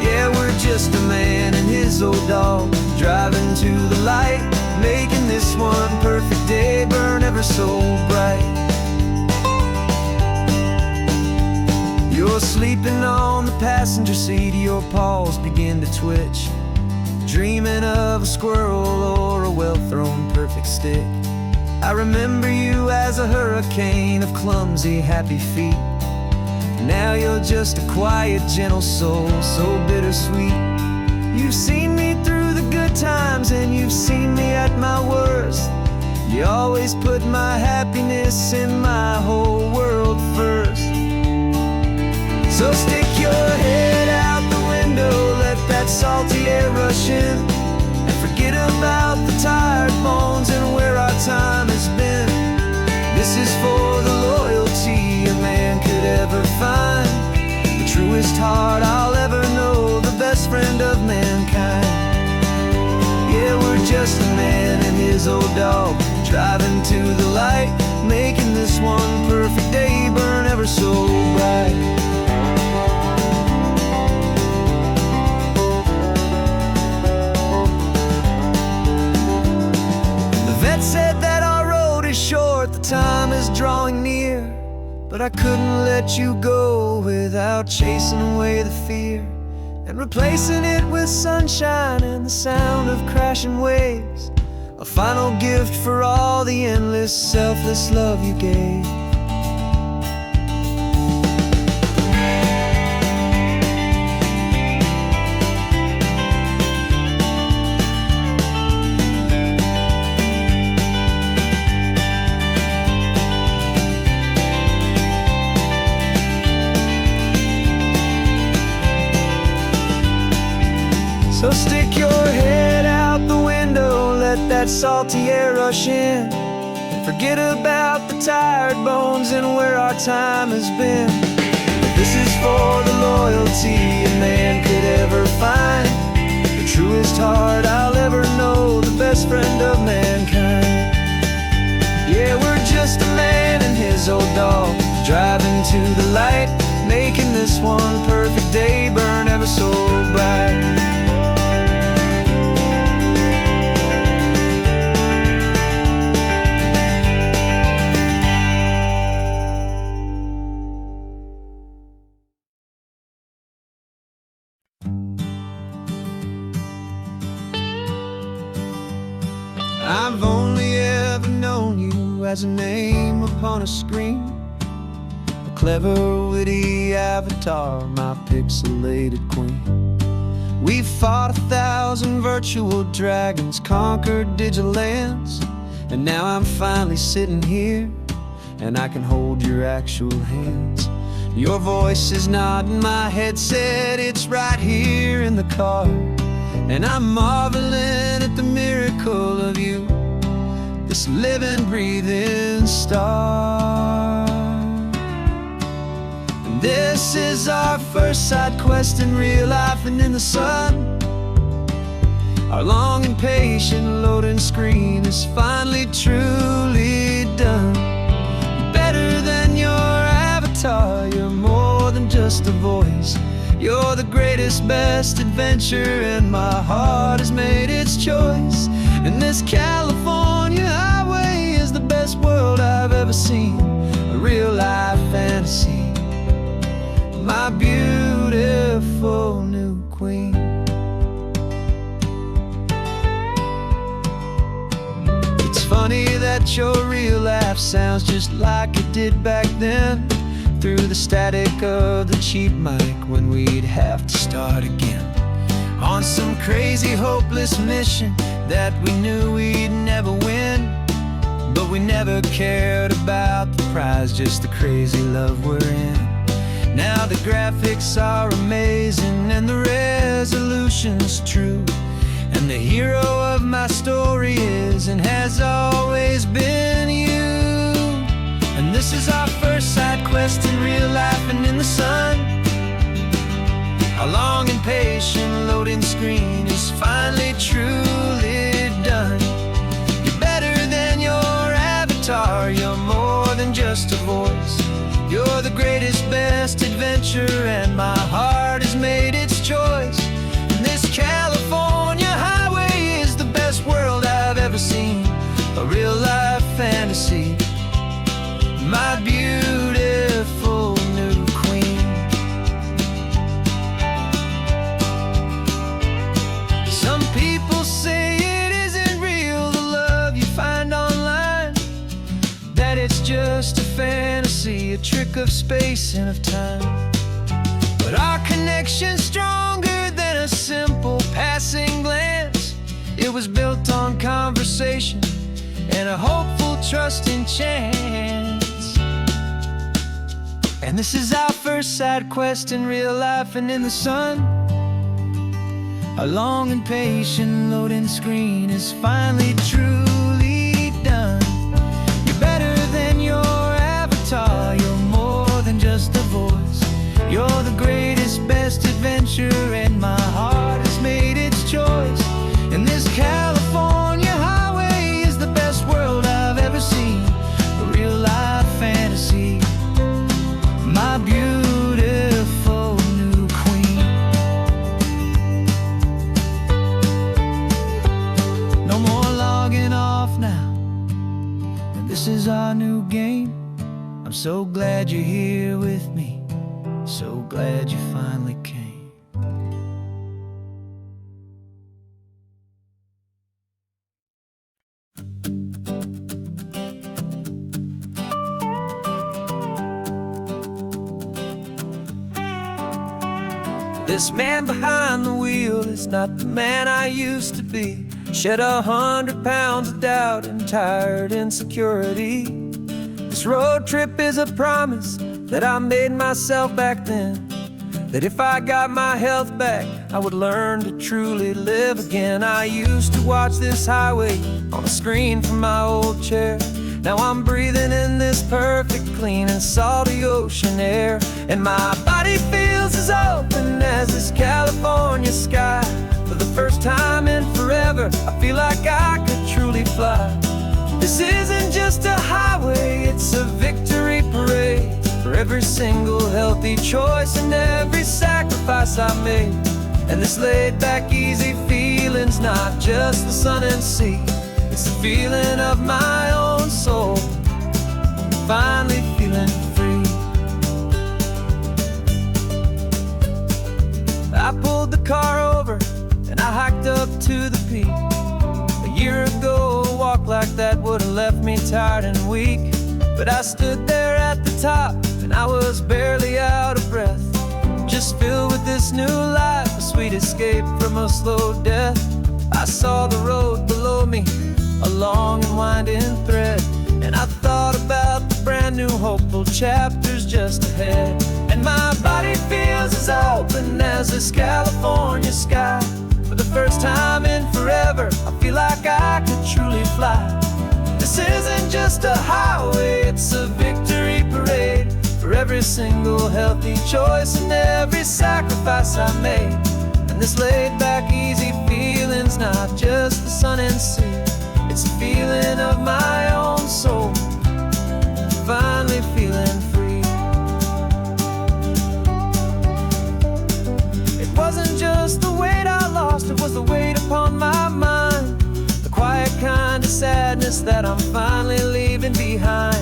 Yeah, we're just a man and his old dog, driving to the light, making this one perfect day burn ever so bright. You're sleeping on the passenger seat, your paws begin to twitch, dreaming of a squirrel or a well-thrown perfect stick. I remember you as a hurricane of clumsy, happy feet. Now you're just a quiet, gentle soul, so bittersweet. You've seen me through the good times and you've seen me at my worst. You always put my happiness in my whole world first. So stick your head out the window, let that salty air rush in, and forget about the tired bones and where our time has been. This is for the loyalty a man could ever find, the truest heart I'll ever know, the best friend of mankind. Yeah, we're just a man and his old dog, driving to the light, making this one perfect day burn ever so bright. Said that our road is short, the time is drawing near, but I couldn't let you go without chasing away the fear and replacing it with sunshine and the sound of crashing waves, a final gift for all the endless, selfless love you gave. So stick your head out the window, let that salty air rush in, and forget about the tired bones and where our time has been. This is for the loyalty a man could ever find, the truest heart I'll ever know, the best friend of mankind. Yeah, we're just a man and his old dog, driving to the light, making this one perfect day burn ever so bright. I've only ever known you as a name upon a screen, a clever, witty avatar, my pixelated queen. We've fought 1,000 virtual dragons, conquered digital lands, and now I'm finally sitting here, and I can hold your actual hands. Your voice is not in my headset, it's right here in the car, and I'm marveling at the miracle of you, this living, breathing star. And this is our first side quest in real life and in the sun. Our long and patient loading screen is finally truly done. You're better than your avatar, you're more than just a voice. You're the greatest, best adventure, and my heart has made its choice. And this California highway is the best world I've ever seen, a real life fantasy, my beautiful new queen. It's funny that that your real laugh sounds just like it did back then, through the static of the cheap mic when we'd have to start again. On some crazy hopeless mission that we knew we'd never win, but we never cared about the prize, just the crazy love we're in. Now the graphics are amazing and the resolution's true, and the hero of my story is and has always been you. And this is our first side quest in real life and in the sun. Our long and patient loading screen is finally truly done. You're better than your avatar, you're more than just a voice. You're the greatest, best adventure, and my heart has made its choice. And this California highway is the best world I've ever seen, a real life fantasy, my beautiful new queen. Some people say it isn't real, the love you find online, that it's just a fantasy, a trick of space and of time. But our connection's stronger than a simple passing glance. It was built on conversation and a hopeful, trusting chance. And this is our first side quest in real life and in the sun. Our long and patient loading screen is finally truly done. You're better than your avatar, you're more than just a voice. You're the greatest, best adventure, and my heart has made its choice. And this California highway is the best world I've ever seen, a real life fantasy, my beautiful new queen. No more logging off now, and this is our new game. I'm so glad you're here with me, so glad you finally came. This man behind the wheel is not the man I used to be. Shed 100 pounds of doubt and tired insecurity. This road trip is a promise that I made myself back then, that if I got my health back, I would learn to truly live again. I used to watch this highway on a screen from my old chair. Now I'm breathing in this perfect, clean and salty ocean air, and my body feels as open as this California sky. For the first time in forever, I feel like I could truly fly. This isn't just a highway, it's a victory parade for every single healthy choice and every sacrifice I made. And this laid back, easy feeling's not just the sun and sea, it's the feeling of my own soul, finally feeling free. I pulled the car over and I hiked up to the peak. A year ago, a walk like that would have left me tired and weak, but I stood there at the top and I was barely out of breath, just filled with this new life, a sweet escape from a slow death. I saw the road below me, a long and winding thread, and I thought about the brand new hopeful chapters just ahead. And my body feels as open as this California sky. For the first time in forever, I feel like I could truly fly. This isn't just a highway, it's a victory parade for every single healthy choice and every sacrifice I made. And this laid back, easy feeling's not just the sun and sea, it's the feeling of my own soul, finally feeling free. It wasn't just the weight I lost, it was the weight upon my mind, the quiet kind of sadness that I'm finally leaving behind.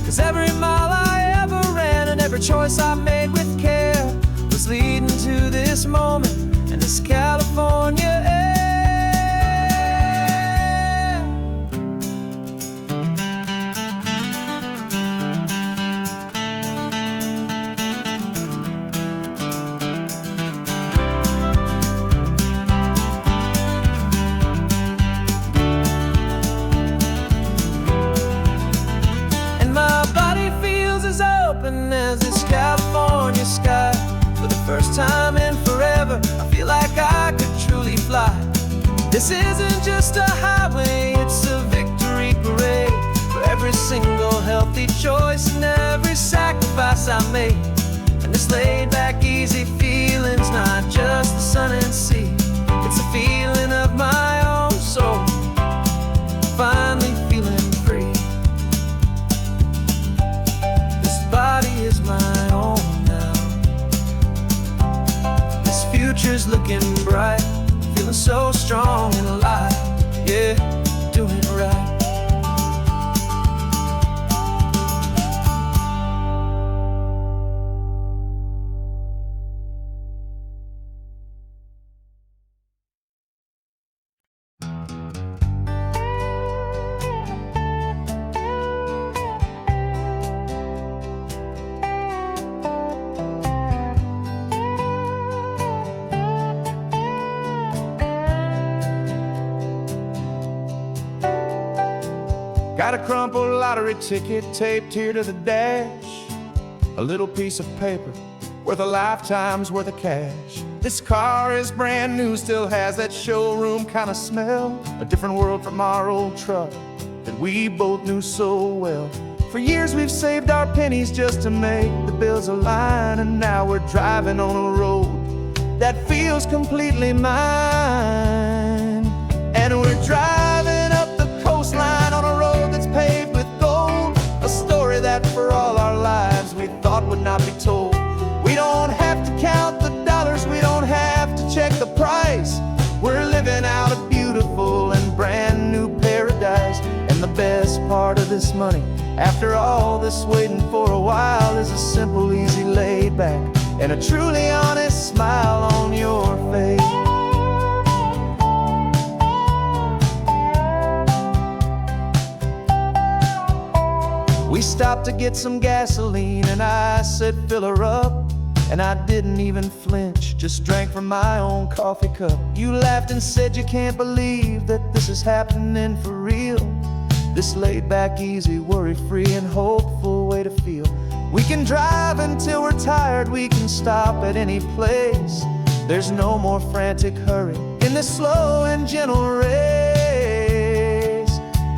'Cause every mile I ever ran and every choice I made with care was leading to this moment and this California air. This isn't just a highway, it's a victory parade for every single healthy choice and every sacrifice I made. And this laid back, easy feeling's not just the sun and sea, it's a feeling of my own soul, finally feeling free. This body is my own now. This future's looking bright, feeling so strong and alive. Yeah, doing it right. Got a crumpled lottery ticket taped here to the dash, a little piece of paper worth a lifetime's worth of cash. This car is brand new, still has that showroom kind of smell, a different world from our old truck that we both knew so well. For years we've saved our pennies just to make the bills align, and now we're driving on a road that feels completely mine. And we're driving up the coastline on a road that's paved with gold, a story that for all our lives we thought would not be told. We don't have to count the dollars, we don't have to check the price. We're living out a beautiful and brand new paradise. And the best part of this money, after all this waiting for a while, is a simple, easy, laid back, and a truly honest smile on your face. We stopped to get some gasoline and I said fill her up, and I didn't even flinch, just drank from my own coffee cup. You laughed and said you can't believe that this is happening for real. This laid back, easy, worry-free and hopeful way to feel. We can drive until we're tired, we can stop at any place. There's no more frantic hurry in this slow and gentle race.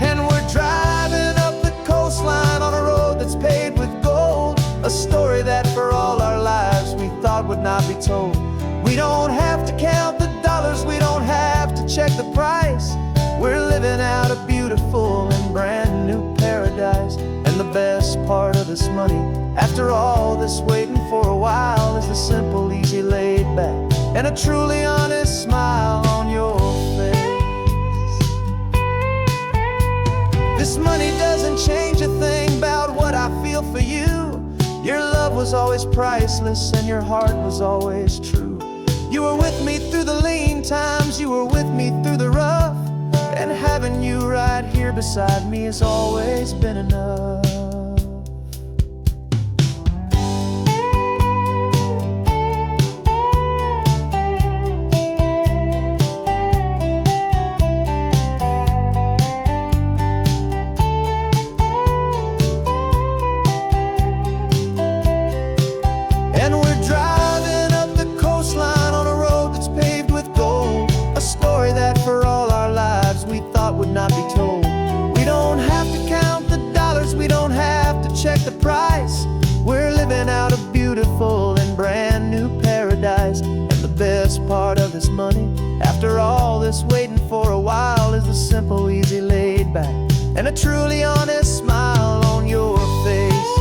And we're driving up the coastline on a road that's paved with gold, a story that for all our lives we thought would not be told. We don't have to count the dollars, we don't have to check the price. We're living out a beautiful and brand new paradise. And the best part of this money, after all this waiting for a while, is the simple, easy, laid back, and a truly honest smile on your face. This money doesn't change a thing about what I feel for you. Your love was always priceless and your heart was always true. You were with me through the lean times, you were with me through the rough, and having you right here beside me has always been enough. And we're driving up the coastline on a road that's paved with gold, a story that for all our lives we thought would not be told. We don't have to count the dollars, we don't have to check the price. We're living out a beautiful and brand new paradise. And the best part of this money, after all this waiting for a while, is the simple, easy, laid back, and a truly honest smile on your face.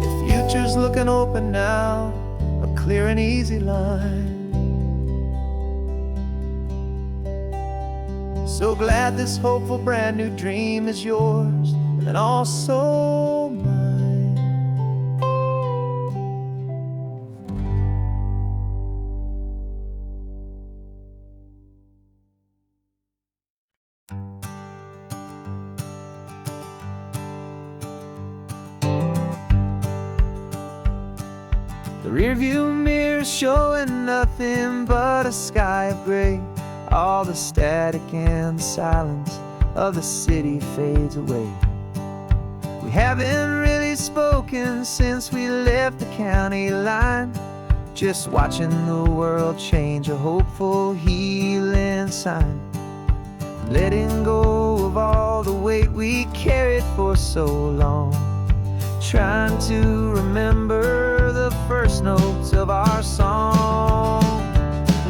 The future's looking open now, a clear and easy line. So glad this hopeful brand new dream is yours and also mine. The rearview mirror showing nothing but a sky of gray. All the static and silence of the city fades away. We haven't really we've spoken since we left the county line. Just watching the world change, a hopeful healing sign. Letting go of all the weight we carried for so long. Trying to remember the first notes of our song.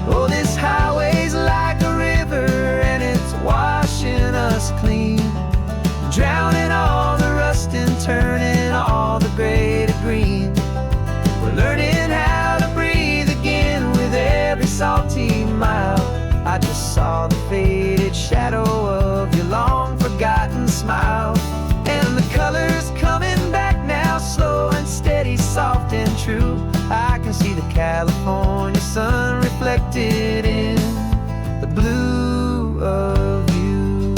Oh, this highway's like a river and it's washing us clean, drowning all the rust and turning all the gray to green. We're learning how to breathe again with every salty mile. I just saw the faded shadow of your long forgotten smile. And the colors coming back now, slow and steady, soft and true. I can see the California sun reflected in the blue of you.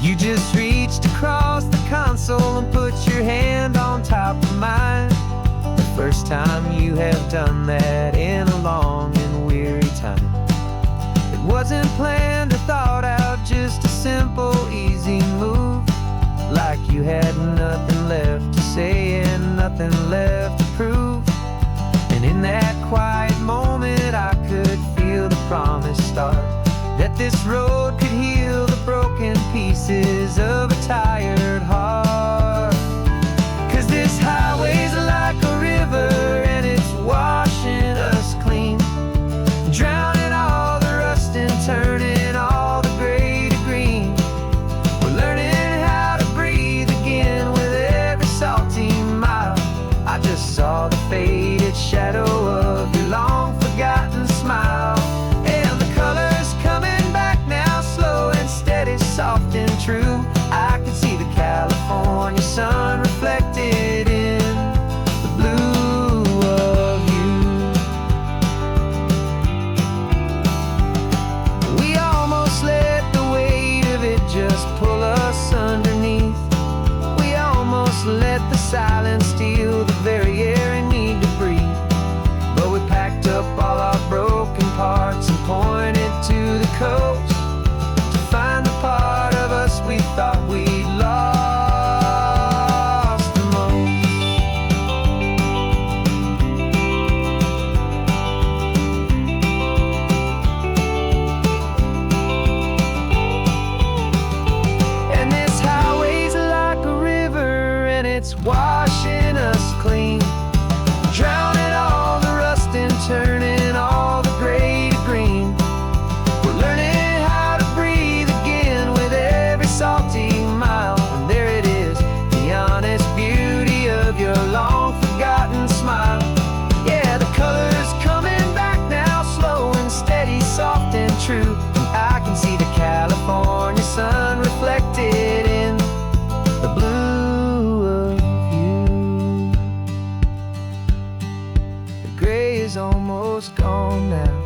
You just reached across the console and put your hand on top of mine. The first time you have done that in a long and weary time. It wasn't planned or thought out, just a simple, easy move. Like you had nothing left to say and nothing left to prove. And in that quiet moment I could feel the promise start, that this road could heal the broken pieces of a tired heart. 'Cause this highway's like a river and it's washing us clean, drowning all the rust and turning all the gray to green. We're learning how to breathe again with every salty mile. I just saw the faded shadow of your long forgotten smile. And the colors coming back now, slow and steady, soft and true. I can see the California sun reflected in the blue of you. We almost let the weight of it just pull us underneath. We almost let the silence steal the very air we need to breathe. But we packed up all our broken parts and pointed to the coast to find the part of us we thought we'd lost the most. And this highway's like a river and it's washing us clean, drowning all the rust and turning all the gray to green. We're learning how to breathe again with every salty mile. And there it is, the honest beauty of your long forgotten smile. Yeah, the colors coming back now, slow and steady, soft and true. And I can see the California sun reflected in the blue of you. The gray is almost gone now,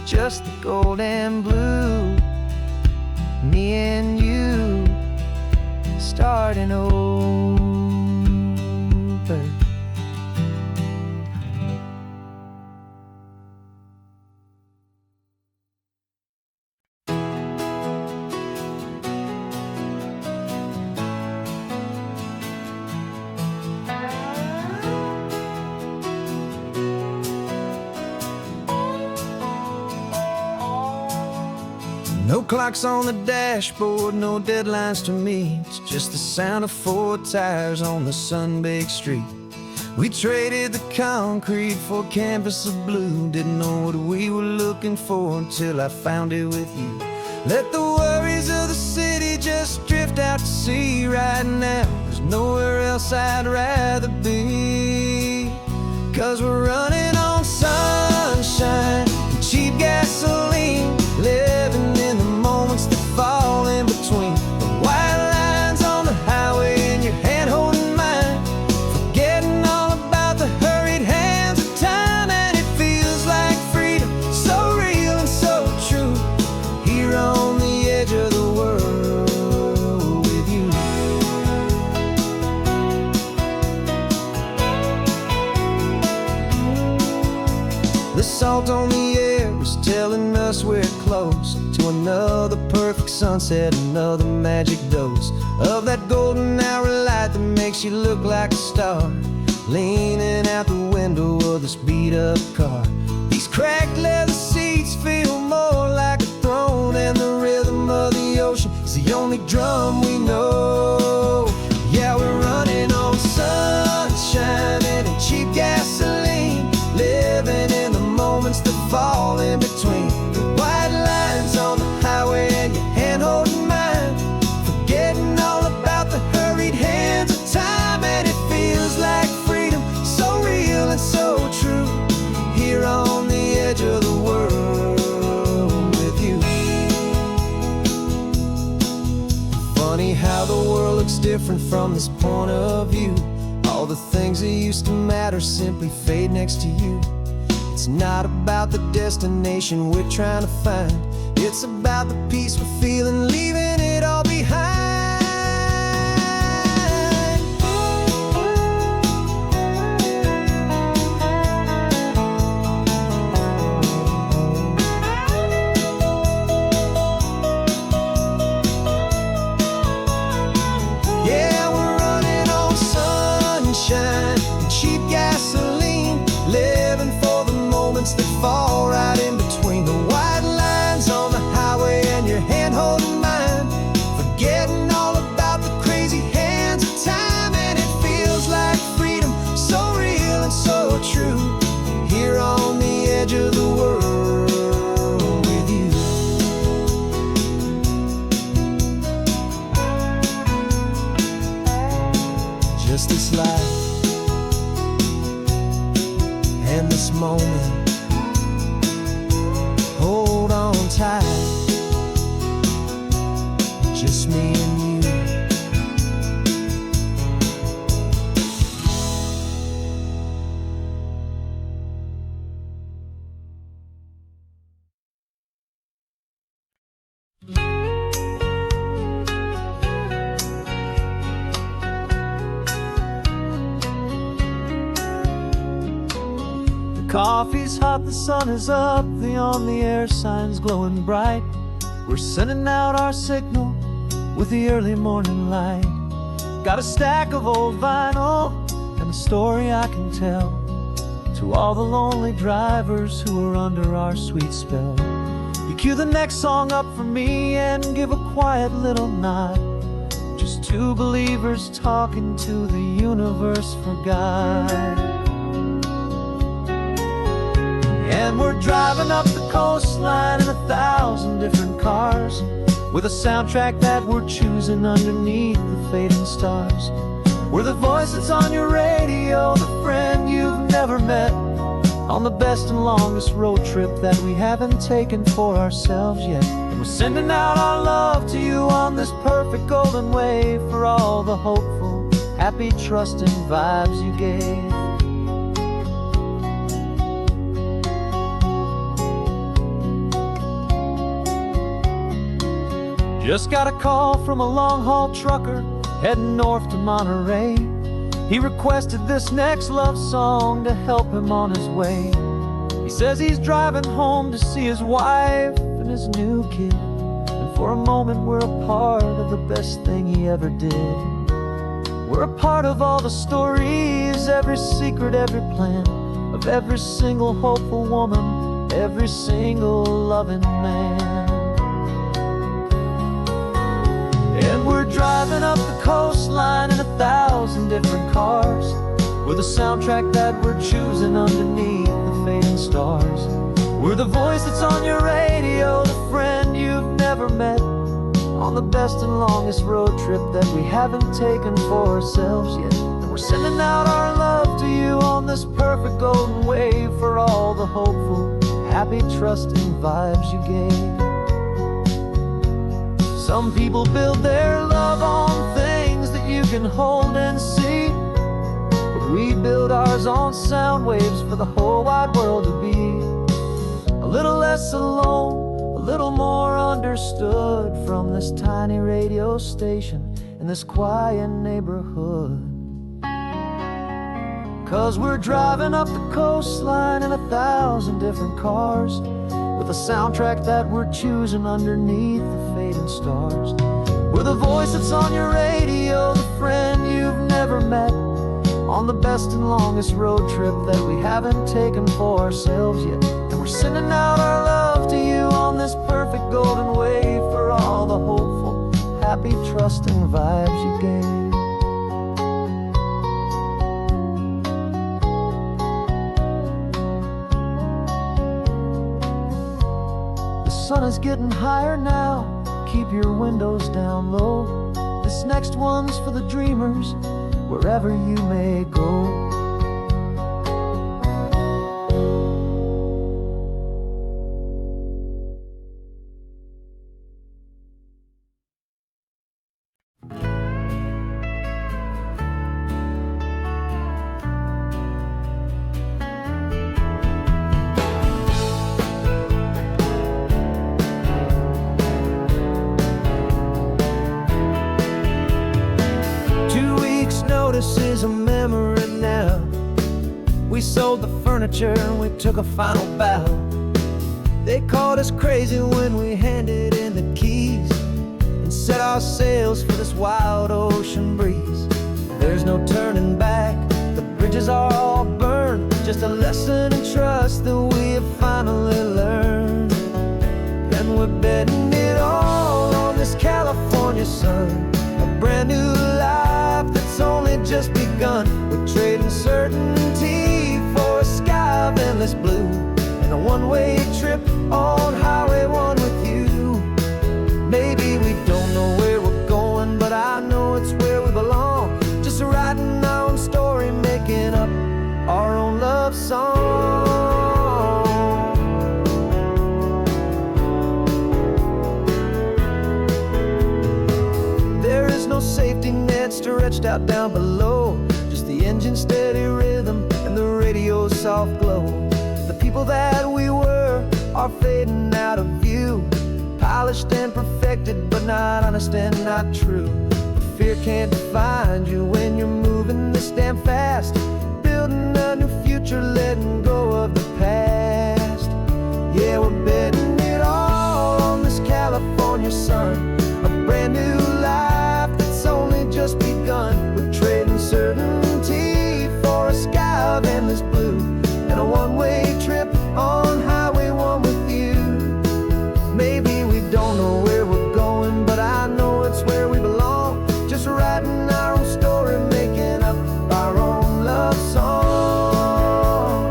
just the gold and blue. Me and you starting over. No clocks on the dashboard, no deadlines to meet. It's just the sound of 4 tires on the sun-baked street. We traded the concrete for a canvas of blue. Didn't know what we were looking for until I found it with you. Let the worries of the city just drift out to sea right now. There's nowhere else I'd rather be. 'Cause we're running on sunshine and cheap gasoline, living in the moments that fall in between. The white lines on the highway and your hand holding mine, forgetting all about the hurried hands of time. And it feels like freedom, so real and so true, here on the edge of the world with you. The salt on the air was telling us we're close to another perfect sunset, another magic dose of that golden hour light that makes you look like a star, leaning out the window of this beat-up car. These cracked leather seats feel more like a throne, and the rhythm of the ocean is the only drum we know. Yeah, we're running on sunshine and cheap gasoline, living in the moments that fall in between the white lines on the highway and your hand holding mine, forgetting all about the hurried hands of time. And it feels like freedom, so real and so true, here on the edge of the world with you. Funny how the world looks different from this point of view. All the things that used to matter simply fade next to you. It's not about the destination we're trying to find, it's about the peace we're feeling, leaving it all behind. Yeah, we're running on sunshine and cheap gasoline, living for the moments that fall right in between the white lines on the highway and your hand holding mine, forgetting all about the crazy hands of time. And it feels like freedom, so real and so true, here on the edge of the world with you. Just this life and this moment, hold on tight, just me and you. Coffee's hot, the sun is up, the on-the-air sign's glowing bright. We're sending out our signal with the early morning light. Got a stack of old vinyl and a story I can tell to all the lonely drivers who are under our sweet spell. You cue the next song up for me and give a quiet little nod, just two believers talking to the universe for God. And we're driving up the coastline in 1,000 different cars, with a soundtrack that we're choosing underneath the fading stars. We're the voice that's on your radio, the friend you've never met, on the best and longest road trip that we haven't taken for ourselves yet. And we're sending out our love to you on this perfect golden wave, for all the hopeful, happy, trusting vibes you gave. Just got a call from a long-haul trucker heading north to Monterey. He requested this next love song to help him on his way. He says he's driving home to see his wife and his new kid, and for a moment we're a part of the best thing he ever did. We're a part of all the stories, every secret, every plan, of every single hopeful woman, every single loving man. And we're driving up the coastline in 1,000 different cars, with a soundtrack that we're choosing underneath the fading stars. We're the voice that's on your radio, the friend you've never met, on the best and longest road trip that we haven't taken for ourselves yet. And we're sending out our love to you on this perfect golden wave, for all the hopeful, happy, trusting vibes you gave. Some people build their love on things that you can hold and see, but we build ours on sound waves for the whole wide world to be a little less alone, a little more understood, from this tiny radio station in this quiet neighborhood. 'Cause we're driving up the coastline in 1,000 different cars, with a soundtrack that we're choosing underneath the fading stars. We're the voice that's on your radio, the friend you've never met, on the best and longest road trip that we haven't taken for ourselves yet. And we're sending out our love to you on this perfect golden wave for all the hopeful, happy, trusting vibes you gave. The sun is getting higher now, keep your windows down low. This next one's for the dreamers, wherever you may go. Notice is a memory now. We sold the furniture and we took a final bow. They called us crazy when we handed in the keys and set our sails for this wild ocean breeze. There's no turning back, the bridges are all burned, just a lesson in trust that we have finally learned. And we're betting it all on this California sun, a brand new life that's only just begun. We're trading certainty for a sky of endless blue and a one-way trip on Highway 1 with you. Maybe we don't know where we're going, but I know it's where we belong. Just writing our own story, making up our own love song. There is no safety net stretched out down below, just the engine's steady rhythm and the radio's soft glow. The people that we were are fading out of view, polished and perfected, but not honest and not true. Fear can't define you when you're moving this damn fast, building a new future, letting go of the past. Yeah, we're betting it all on this California sun, a brand new life that's only just begun. We're trading certainty for a sky of endless blue and a one-way trip on Highway 1 with you. Maybe we don't know where we're going, but I know it's where we belong. Just writing our own story, making up our own love song.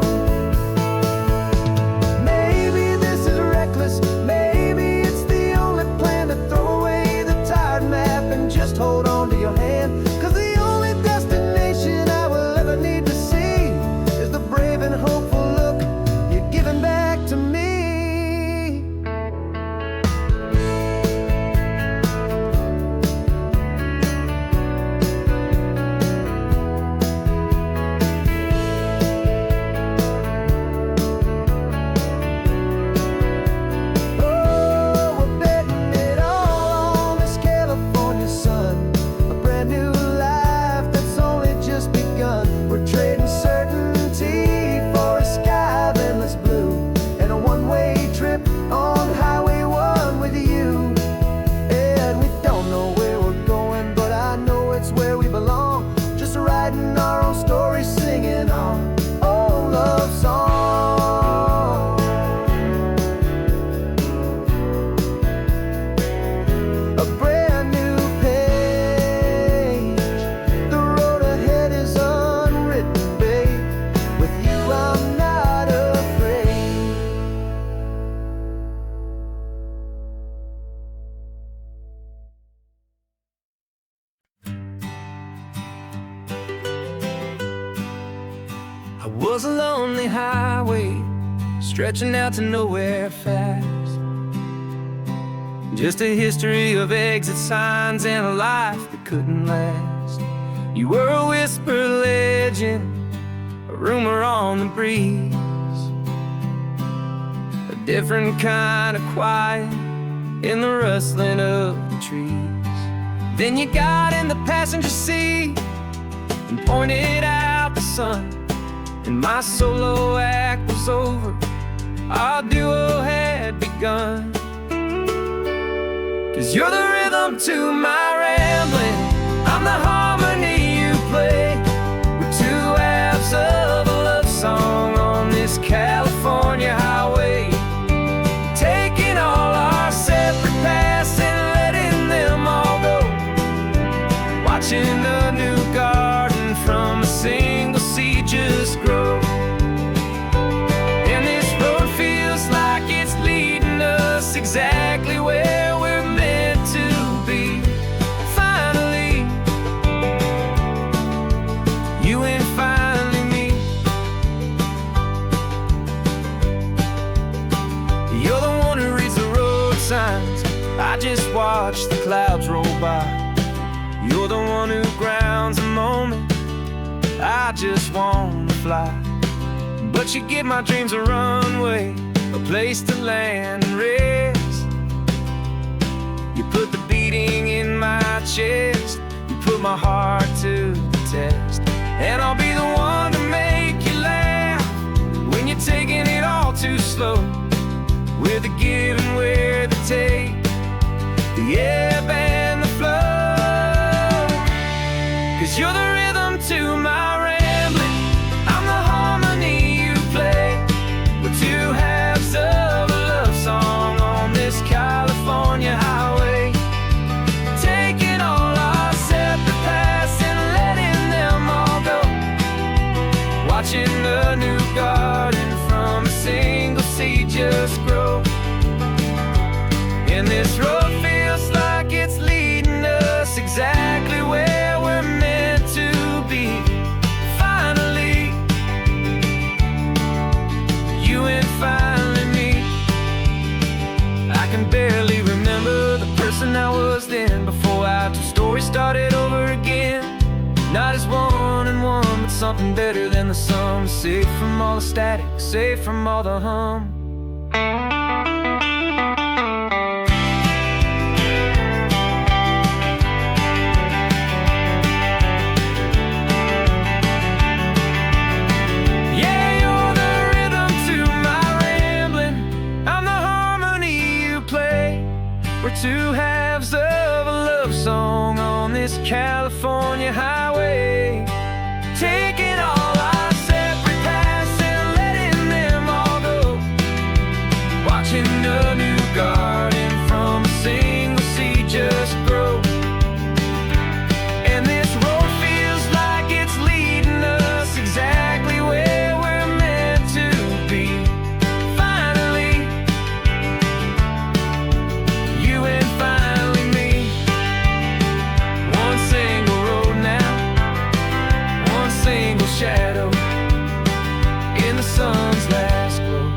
Maybe this is reckless, maybe it's the only plan to throw away the tired map and just hold on to your hand. 'Cause the only destination I will ever need to see is the brave and hopeful look you're giving back to me. Oh, we're betting it all on this California sun, a brand new life that's only just begun. We're trading certainty for a sky of endless blue and a one-way trip on Highway 1 with you. And we don't know where we're going, but I know it's where we belong. Just writing our own story, singing our own love song. A brand new page, the road ahead is unwritten, babe. With you I'm not afraid. I was a lonely highway, stretching out to nowhere fast. Just a history of exit signs and a life that couldn't last. You were a whisper legend, a rumor on the breeze, a different kind of quiet in the rustling of the trees. Then you got in the passenger seat and pointed out the sun, and my solo act was over our duo had begun. 'Cause you're the rhythm to my rambling, I'm the harmony you play. We're two halves of a love song on this California highway, taking all our separate paths and letting them all go, watching a new garden from a single seed just grow. And this road feels like it's leading us exactly where we're meant to be. Finally, you and finally me. You're the one who reads the road signs, I just watch the clouds roll by. You're the one who grounds a moment, I just wanna fly. But you give my dreams a runway, a place to land and rest. You put the beating in my chest, you put my heart to the test. And I'll be the one to make you laugh when you're taking it all too slow. We're the give and we're the take, the ebb and the flow. 'Cause you're the rhythm to my rambling, I'm the harmony you play. We're two halves of a love song on this California highway, taking all our separate paths and letting them all go, watching a new garden from a single seed just grow. And this road feels like it's leading us exactly where we're meant to be. Finally, you and finally me. I can barely remember the person I was then, before our two stories started over again. Not as one and one, but something better than the sum. Safe from all the static, safe from all the hum. Yeah, you're the rhythm to my rambling, I'm the harmony you play. We're two halves of a love song on this California highway, taking all our separate paths and letting them all go, watching a new garden from a single seed just grow. And this road feels like it's leading us exactly where we're meant to be. Finally, you and finally me. One single road now, one single shadow in the sun's last glow.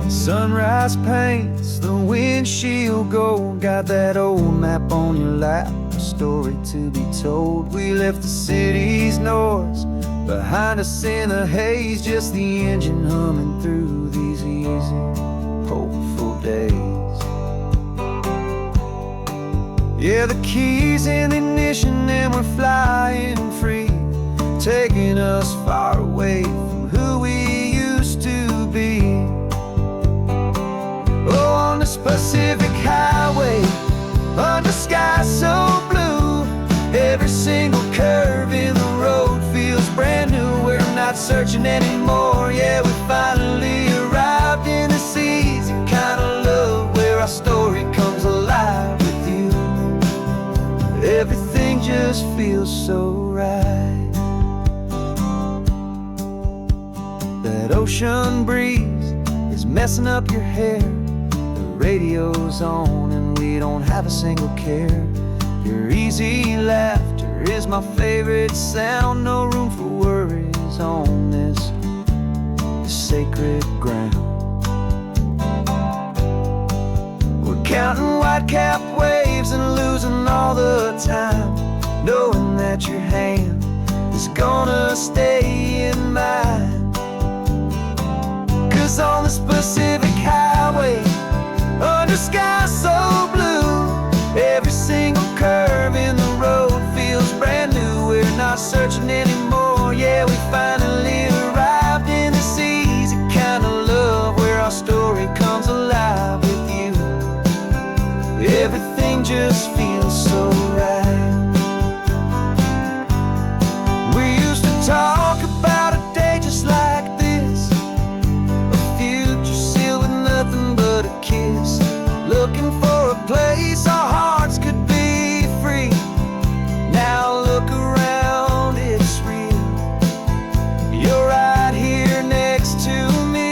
Sunrise paints the windshield gold. Got that old map on your lap, a story to be told. We left the city's noise behind us in the haze, just the engine humming through these easy, hopeful days. Yeah, the keys in the ignition and we're flying free, taking us far away from who we used to be. Oh, on this Pacific highway, under skies so blue, every single curve in the road feels brand new. We're not searching anymore, yeah, we finally arrived in this easy kind of love, where our story comes alive with you. Everything just feels so right. That ocean breeze is messing up your hair, radio's on and we don't have a single care. Your easy laughter is my favorite sound, no room for worries on this sacred ground. We're counting white-capped waves and losing all the time, knowing that you're hand is gonna stay in mine. 'Cause on this Pacific Highway, under skies so blue, every single curve in the road feels brand new. We're not searching anymore, yeah, we finally arrived in this easy kind of love where our story comes alive with you. Everything just feels so right. We used to talk about a day just like this, a future sealed with nothing but a kiss, looking for a place our hearts could be free. Now look around, it's real. You're right here next to me.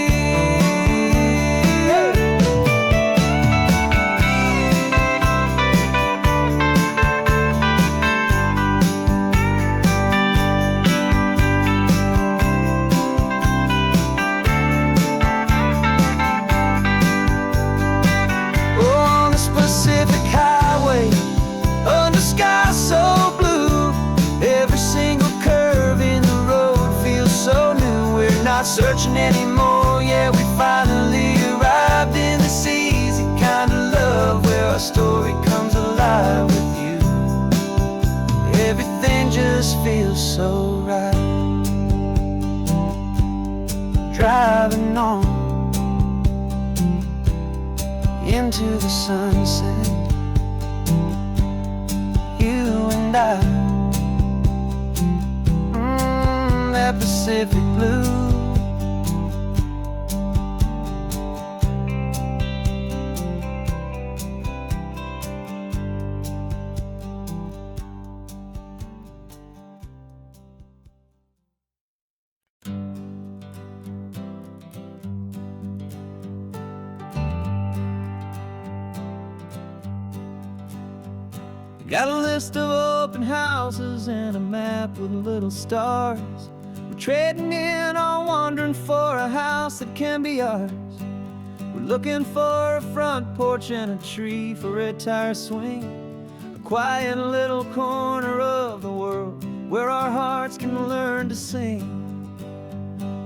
On this Pacific Highway, under skies so blue, every single curve in the road feels so new. We're not searching anymore, yeah, we finally arrived in this easy kind of love where our story comes alive with you. Everything just feels so right. Driving on into the sunset, you and I, that Pacific blue. Got a list of open houses and a map with little stars. We're trading in or wandering for a house that can be ours. We're looking for a front porch and a tree for a tire swing, a quiet little corner of the world where our hearts can learn to sing.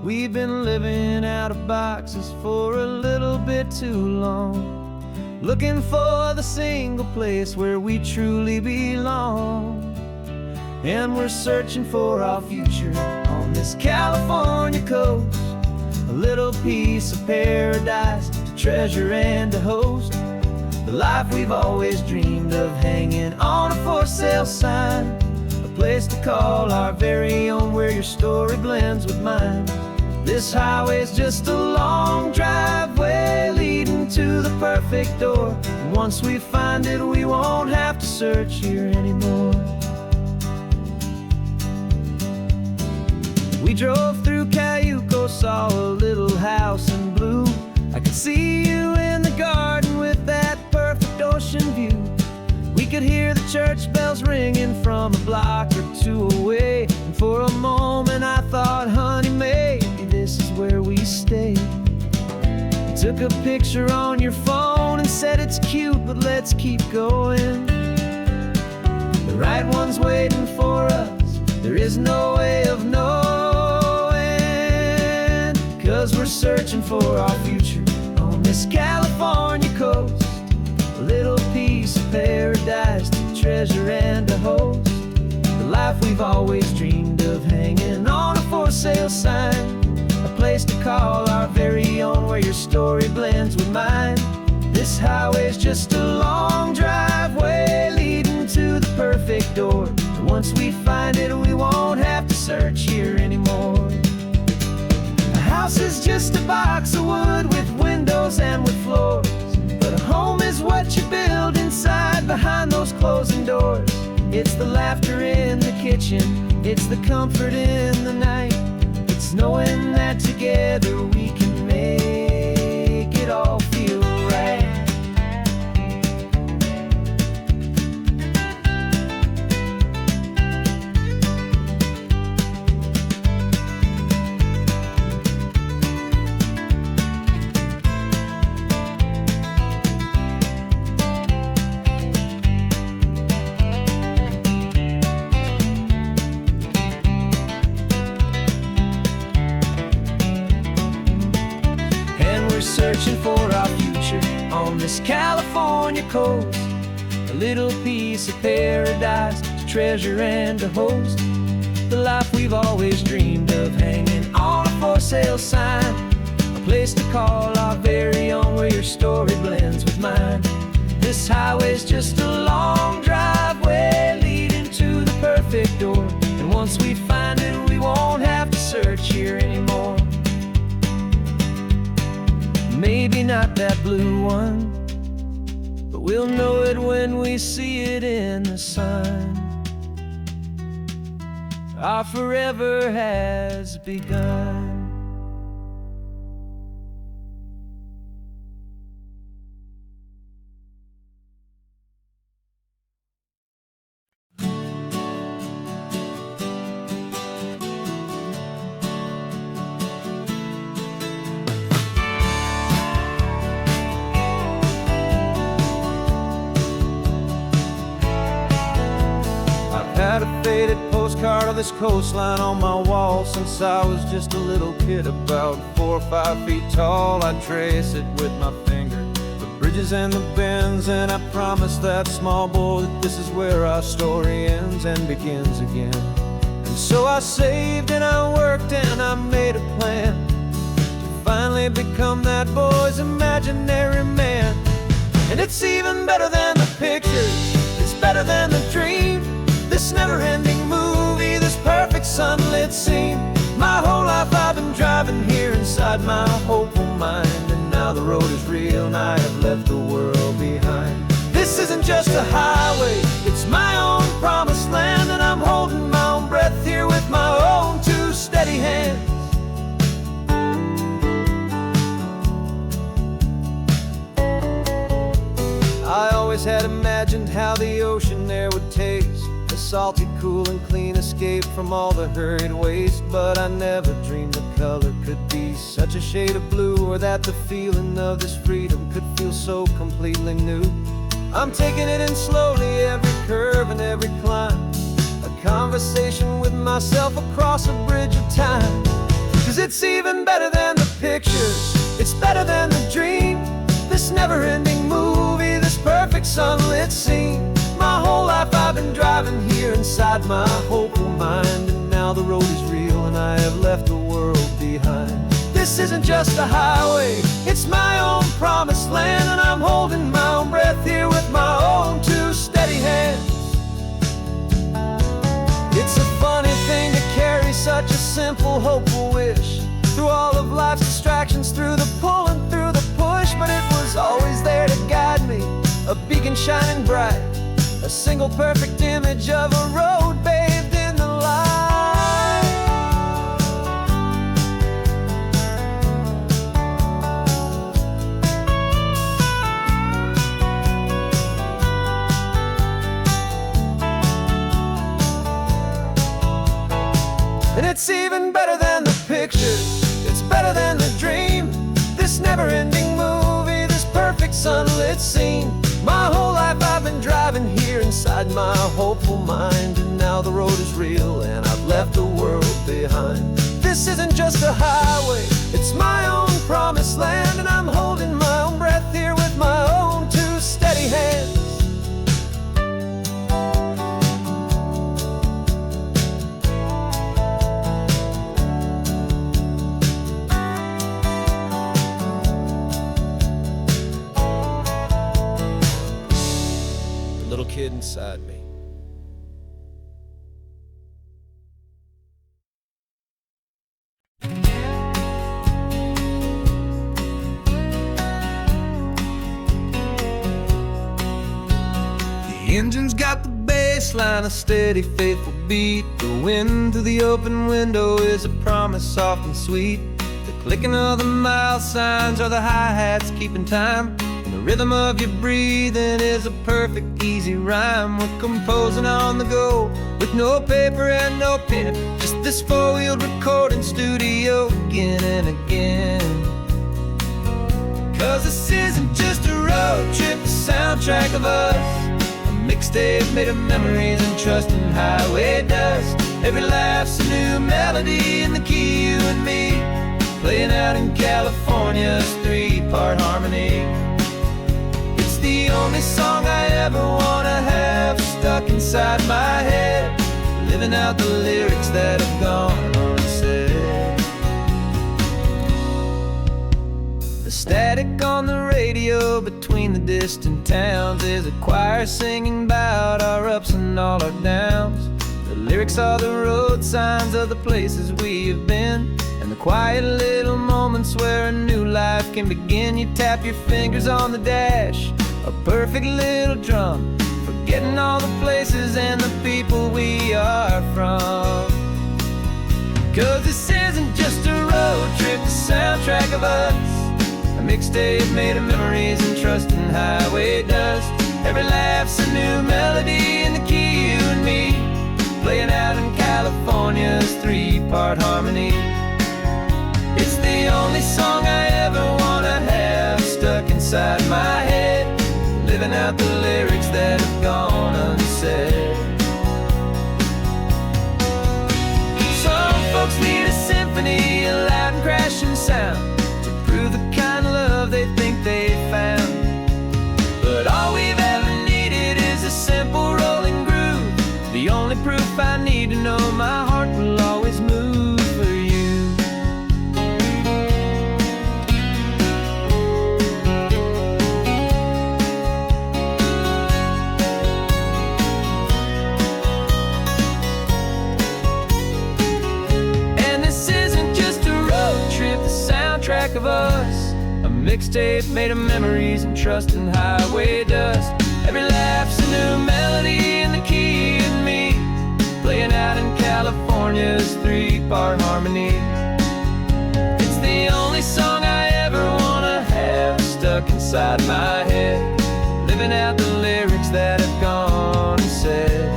We've been living out of boxes for a little bit too long, looking for the single place where we truly belong. And we're searching for our future on this California coast, a little piece of paradise to treasure and to host, the life we've always dreamed of hanging on a for sale sign, a place to call our very own where your story blends with mine. This highway's just a long driveway leading to the perfect door. And once we find it, we won't have to search here anymore. We drove through Cayuco, saw a little house in blue. I could see you in the garden with that perfect ocean view. We could hear the church bells ringing from a block or two away. And for a moment I thought, honey, maybe this is where we stay. You took a picture on your phone and said it's cute, but let's keep going. The right one's waiting for us, there is no way of knowing. 'Cause we're searching for our future on this California coast, a little piece of paradise to treasure and to host, the life we've always dreamed of hanging on a for sale sign, a place to call our very own where your story blends with mine. This highway's just a long driveway leading to the perfect door. And once we find it, we won't have to search here anymore. A house is just a box of wood with windows and with floors, but a home is what you build inside behind those closing doors. It's the laughter in the kitchen, it's the comfort in the night, it's knowing that together we can make it all feel right. this California coast, a little piece of paradise to treasure and to host. The life we've always dreamed of, hanging on a for sale sign, a place to call our very own, where your story blends with mine. This highway's just a long driveway leading to the perfect door, and once we find it, we won't have to search here anymore. Maybe not that blue one, but we'll know it when we see it in the sun. Our forever has begun. Had a faded postcard of this coastline on my wall since I was just a little kid, about 4 or 5 feet tall. I trace it with my finger, the bridges and the bends, and I promised that small boy that this is where our story ends and begins again. And so I saved and I worked and I made a plan to finally become that boy's imaginary man. And it's even better than the pictures, it's better than the dream, this never-ending movie, this perfect sunlit scene. My whole life I've been driving here inside my hopeful mind, and now the road is real and I have left the world behind. This isn't just a highway, it's my own promised land, and I'm holding my own breath here with my own 2 steady hands. I always had imagined how the ocean there would taste, a salty, cool and clean escape from all the hurried waste. But I never dreamed the color could be such a shade of blue, or that the feeling of this freedom could feel so completely new. I'm taking it in slowly, every curve and every climb, a conversation with myself across a bridge of time. 'Cause it's even better than the pictures, it's better than the dream, this never-ending movie, this perfect sunlit scene. My whole life I've been driving here inside my hopeful mind, and now the road is real and I have left the world behind. This isn't just a highway, it's my own promised land, and I'm holding my own breath here with my own 2 steady hands. It's a funny thing to carry such a simple, hopeful wish through all of life's distractions, through the pull and through the push, but it was always there to guide me, a beacon shining bright, a single perfect image of a road bathed in the light. And it's even better than the pictures, it's better than the dream, this never-ending movie, this perfect sunlit scene. My whole life I've been driving here inside my hopeful mind, and now the road is real and I've left the world behind. This isn't just a highway, it's my own promised land, and I'm holding my own breath here with my own 2 steady hands. Little kid inside me. The engine's got the bass line, a steady, faithful beat. The wind through the open window is a promise soft and sweet. The clicking of the mile signs are the hi-hats keeping time. The rhythm of your breathing is a perfect, easy rhyme. We're composing on the go with no paper and no pen, just this 4-wheeled recording studio again and again. 'Cause this isn't just a road trip, a soundtrack of us, a mixtape made of memories and trust in highway dust. Every laugh's a new melody in the key, you and me, playing out in California's 3-part harmony. only song I ever wanna have stuck inside my head, living out the lyrics that have gone unsaid. The static on the radio between the distant towns is a choir singing about our ups and all our downs. The lyrics are the road signs of the places we have been, and the quiet little moments where a new life can begin. You tap your fingers on the dash, a perfect little drum, forgetting all the places and the people we are from. 'Cause this isn't just a road trip, the soundtrack of us, a mixtape made of memories and trust in highway dust. Every laugh's a new melody in the key, you and me, playing out in California's 3-part harmony. It's the only song I ever wanna have stuck inside my head, living out the lyrics that have gone unsaid. Some folks need a symphony, a loud and crashing sound, to prove the kind of love they think they found. But all we've ever needed is a simple rolling groove, the only proof I need to know my heart will always move for you. And this isn't just a road trip, the soundtrack of us, a mixtape made of memories and trust in highway dust. Every laugh's a new melody in the key and me, playing out in California's 3-part harmony. It's the only song I ever wanna have stuck inside my head, living out the lyrics that have gone unsaid.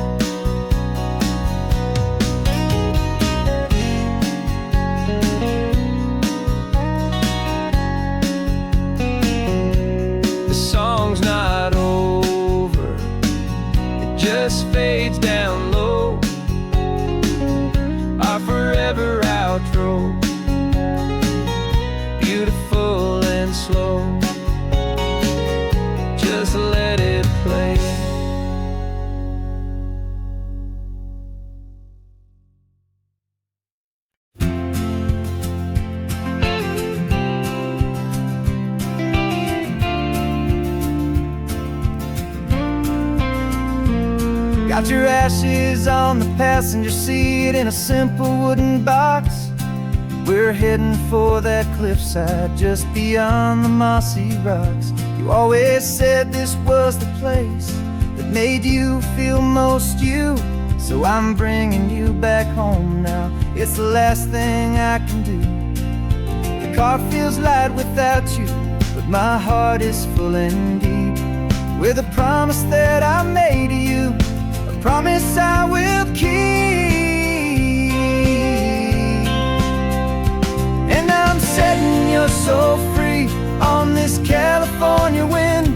The song's not over, it just fades down low, our forever outro, beautiful and slow. Just let it play. Got your ashes on the passenger seat in a simple wooden box. We're heading for that cliffside just beyond the mossy rocks. You always said this was the place that made you feel most you, so I'm bringing you back home now. It's the last thing I can do. The car feels light without you, but my heart is full and deep with a promise that I made to you, a promise I will keep. And I'm setting your soul free on this California wind,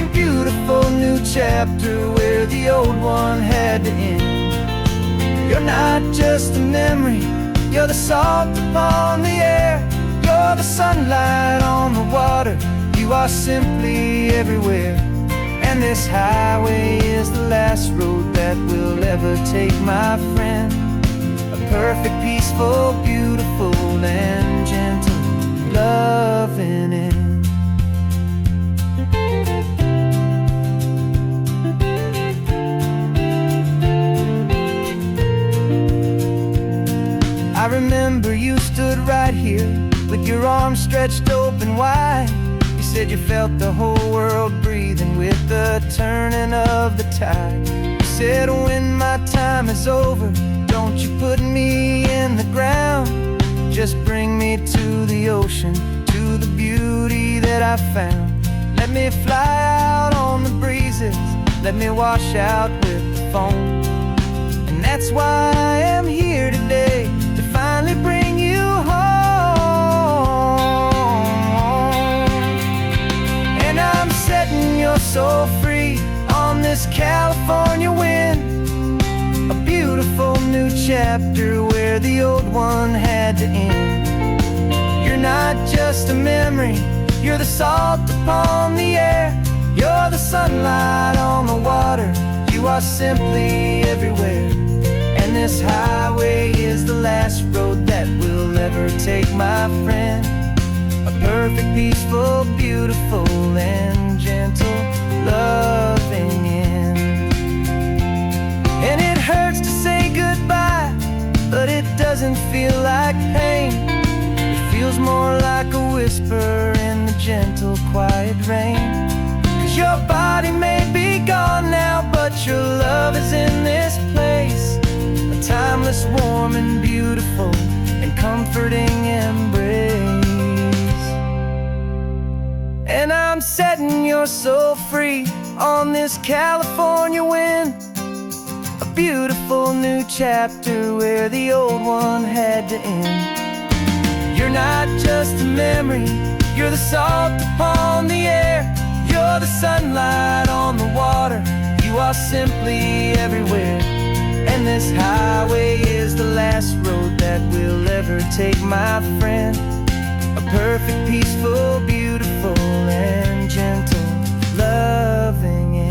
a beautiful new chapter where the old one had to end. You're not just a memory, you're the salt upon the air, you're the sunlight on the water, you are simply everywhere. And this highway is the last road that we'll ever take, my friend. A perfect, peaceful, beautiful, and gentle loving end. I remember you stood right here with your arms stretched open wide. You said you felt the whole world breathing with the turning of the tide. You said when my time is over, don't you put me in the ground, just bring me to the ocean, to the beauty that I found. Let me fly out on the breezes, let me wash out with the foam. And that's why I am here today, to finally bring you home. And I'm setting your soul free on this California wind, a beautiful new chapter where the old one had to end. You're not just a memory, you're the salt upon the air, You're the sunlight on the water, you are simply everywhere. And this highway is the last road that will ever take, my friend. A perfect, peaceful, beautiful, and gentle, loving end. And it hurts to say goodbye, but it doesn't feel like pain. It feels more like a whisper in the gentle, quiet rain. 'Cause your body may be gone now, but your love is in this place. A timeless, warm, and beautiful, and comforting embrace. And I'm setting your soul free on this California wind. A beautiful new chapter where the old one had to end. You're not just a memory, you're the salt upon the air. You're the sunlight on the water, you are simply everywhere. And this highway is the last road that we'll ever take, my friend. A perfect, peaceful, beautiful, and gentle, loving end.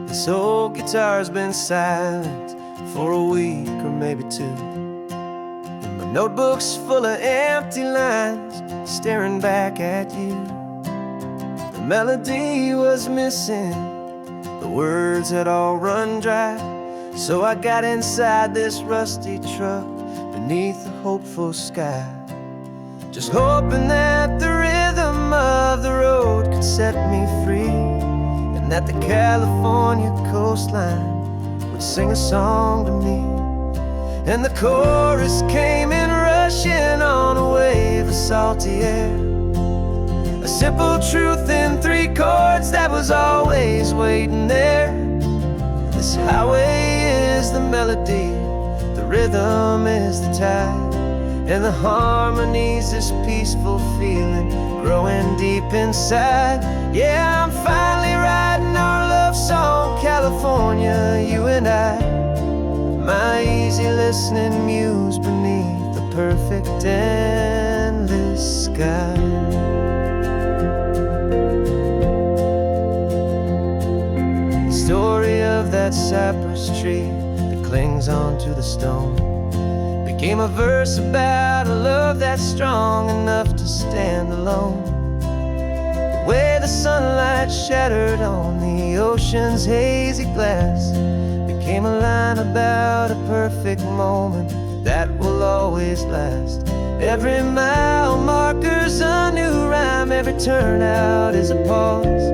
This old guitar's been silent for a week or maybe two, and my notebook's full of empty lines staring back at you. The melody was missing, the words had all run dry. So I got inside this rusty truck beneath the hopeful sky, just hoping that the rhythm of the road could set me free, and that the California coastline would sing a song to me. And the chorus came in rushing on a wave of salty air, a simple truth in 3 chords that was always waiting there. This highway is the melody, the rhythm is the tide, and the harmony's this peaceful feeling growing deep inside. Yeah, I'm finally writing our love song, California, you and I. My easy listening muse beneath the perfect endless sky. The story of that cypress tree that clings onto the stone became a verse about a love that's strong enough to stand alone. The way the sunlight shattered on the ocean's hazy glass became a line about a perfect moment that will always last. Every mile marker's a new rhyme, every turnout is a pause.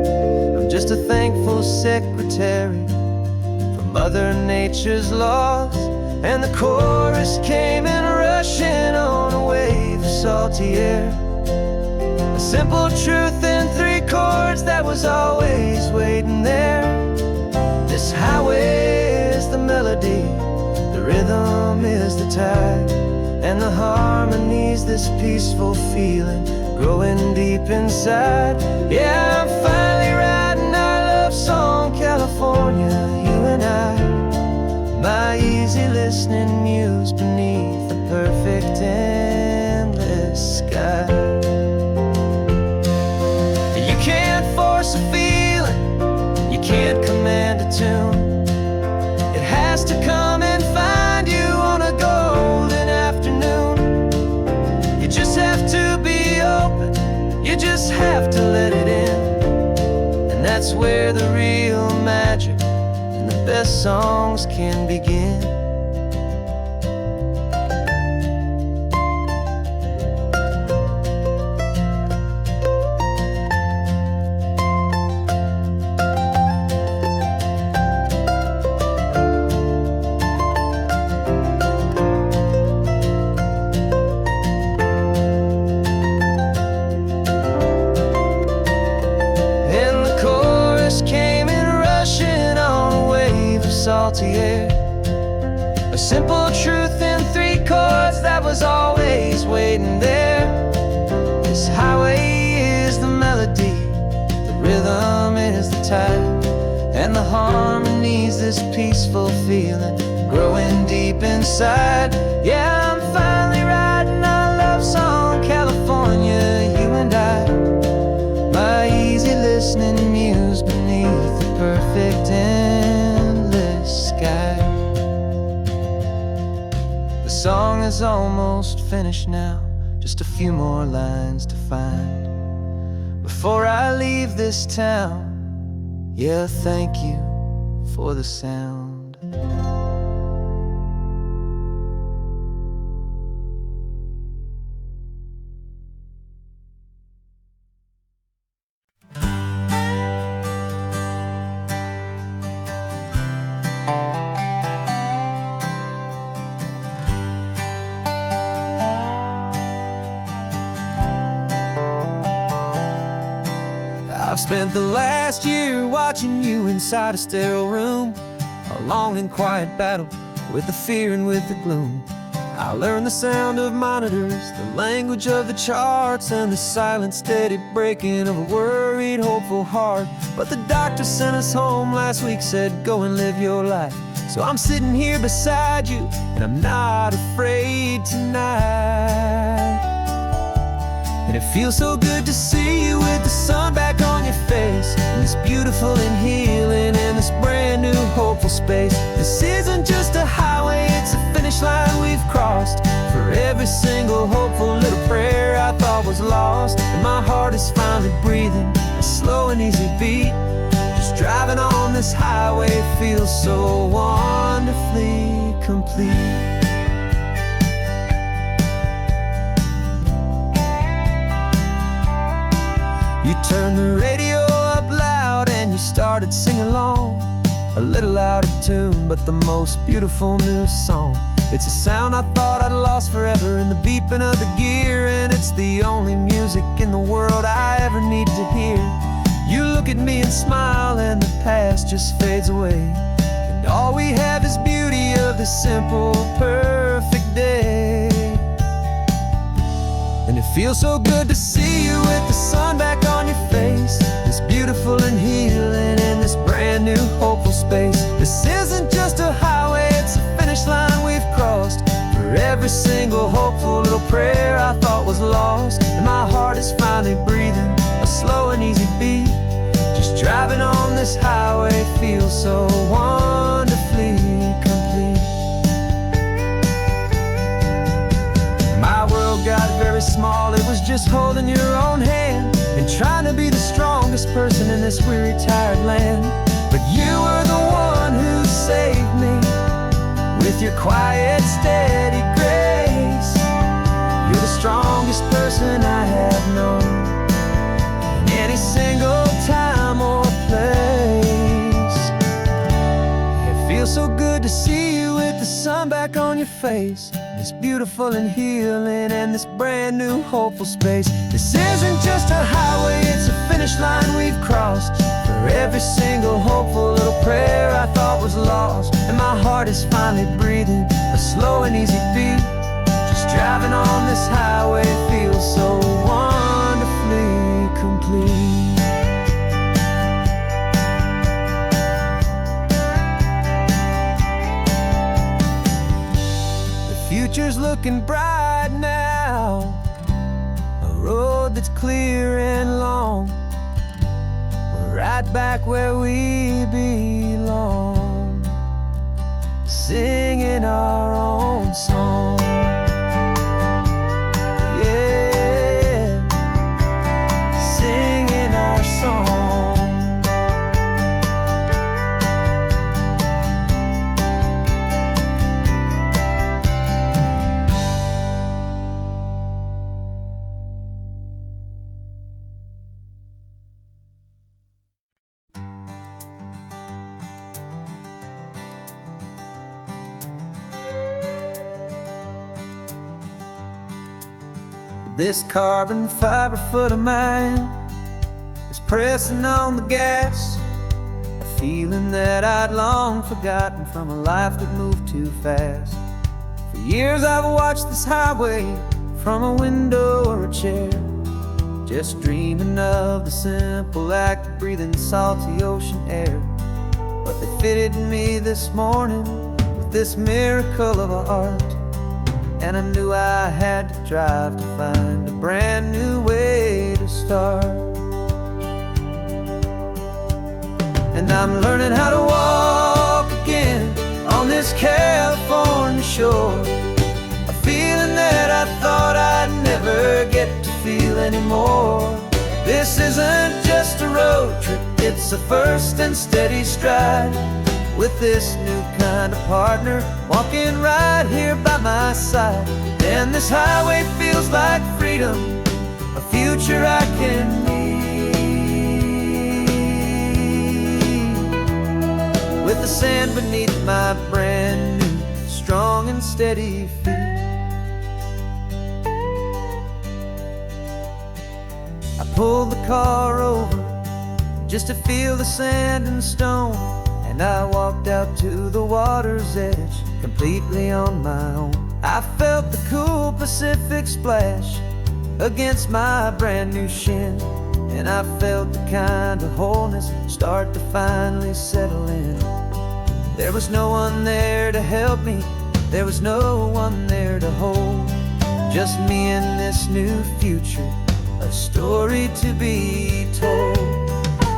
I'm just a thankful secretary for Mother Nature's laws. And the chorus came in rushing on a wave of salty air, a simple truth in 3 chords that was always waiting there. This highway is the melody, the rhythm is the tide, and the harmony's this peaceful feeling growing deep inside. Yeah, I'm finally writing our love song, California, you and I. My easy listening muse beneath the perfect endless sky. You can't force a feeling, you can't command a tune. It has to come and find you on a golden afternoon. You just have to be open, you just have to let it in. And that's where the real magic, the best songs can begin. And the chorus came in salty air. A simple truth in 3 chords that was always waiting there. This highway is the melody, the rhythm is the tide, and the harmony's this peaceful feeling growing deep inside. Yeah, I'm finally writing our love song, California, you and I. My easy listening muse beneath the perfect endless sky. The song is almost finished now, just a few more lines to find before I leave this town. Yeah, thank you for the sound. I've spent the last year watching you inside a sterile room, a long and quiet battle with the fear and with the gloom. I learned the sound of monitors, the language of the charts, and the silent steady breaking of a worried, hopeful heart. But the doctor sent us home last week, said go and live your life. So I'm sitting here beside you, and I'm not afraid tonight. And it feels so good to see you with the sun back on your face, and this beautiful and healing in this brand new hopeful space. This isn't just a highway, it's a finish line we've crossed. For every single hopeful little prayer I thought was lost, and my heart is finally breathing a slow and easy beat. Just driving on this highway feels so wonderfully complete. You turned the radio up loud and you started singing along, a little out of tune, but the most beautiful new song. It's a sound I thought I'd lost forever in the beeping of the gear, and it's the only music in the world I ever need to hear. You look at me and smile, and the past just fades away, and all we have is beauty of this simple, perfect day. And it feels so good to see you with the sun back on your face, this beautiful and healing in this brand new hopeful space. This isn't just a highway, it's a finish line we've crossed. For every single hopeful little prayer I thought was lost, and my heart is finally breathing a slow and easy beat. Just driving on this highway feels so wonderfully complete. My world got very small, it was just holding your own hand and trying to be the strongest person in this weary, tired land. But you were the one who saved me with your quiet, steady grace. You're the strongest person I have known in any single time or place. It feels so good to see you with the sun back on your face, this beautiful and healing and this brand new hopeful space. This isn't just a highway, it's a finish line we've crossed. For every single hopeful little prayer I thought was lost, and my heart is finally breathing a slow and easy beat. Just driving on this highway feels so wonderfully complete. Future's looking bright now, a road that's clear and long. We're right back where we belong, singing our own song. Yeah, singing our song. This carbon fiber foot of mine is pressing on the gas. I feeling that I'd long forgotten from a life that moved too fast. For years I've watched this highway from a window or a chair, just dreaming of the simple act of breathing salty ocean air. But they fitted me this morning with this miracle of art, and I knew I had to drive to find a brand new way to start. And I'm learning how to walk again on this California shore, a feeling that I thought I'd never get to feel anymore. This isn't just a road trip, it's a first and steady stride, with this new kind of partner walking right here by my side. And this highway feels like freedom, a future I can need, with the sand beneath my brand new strong and steady feet. I pulled the car over just to feel the sand and stone, and I walked out to the water's edge completely on my own. I felt the cool Pacific splash against my brand new shin, and I felt the kind of wholeness start to finally settle in. There was no one there to help me, there was no one there to hold, just me and this new future, a story to be told.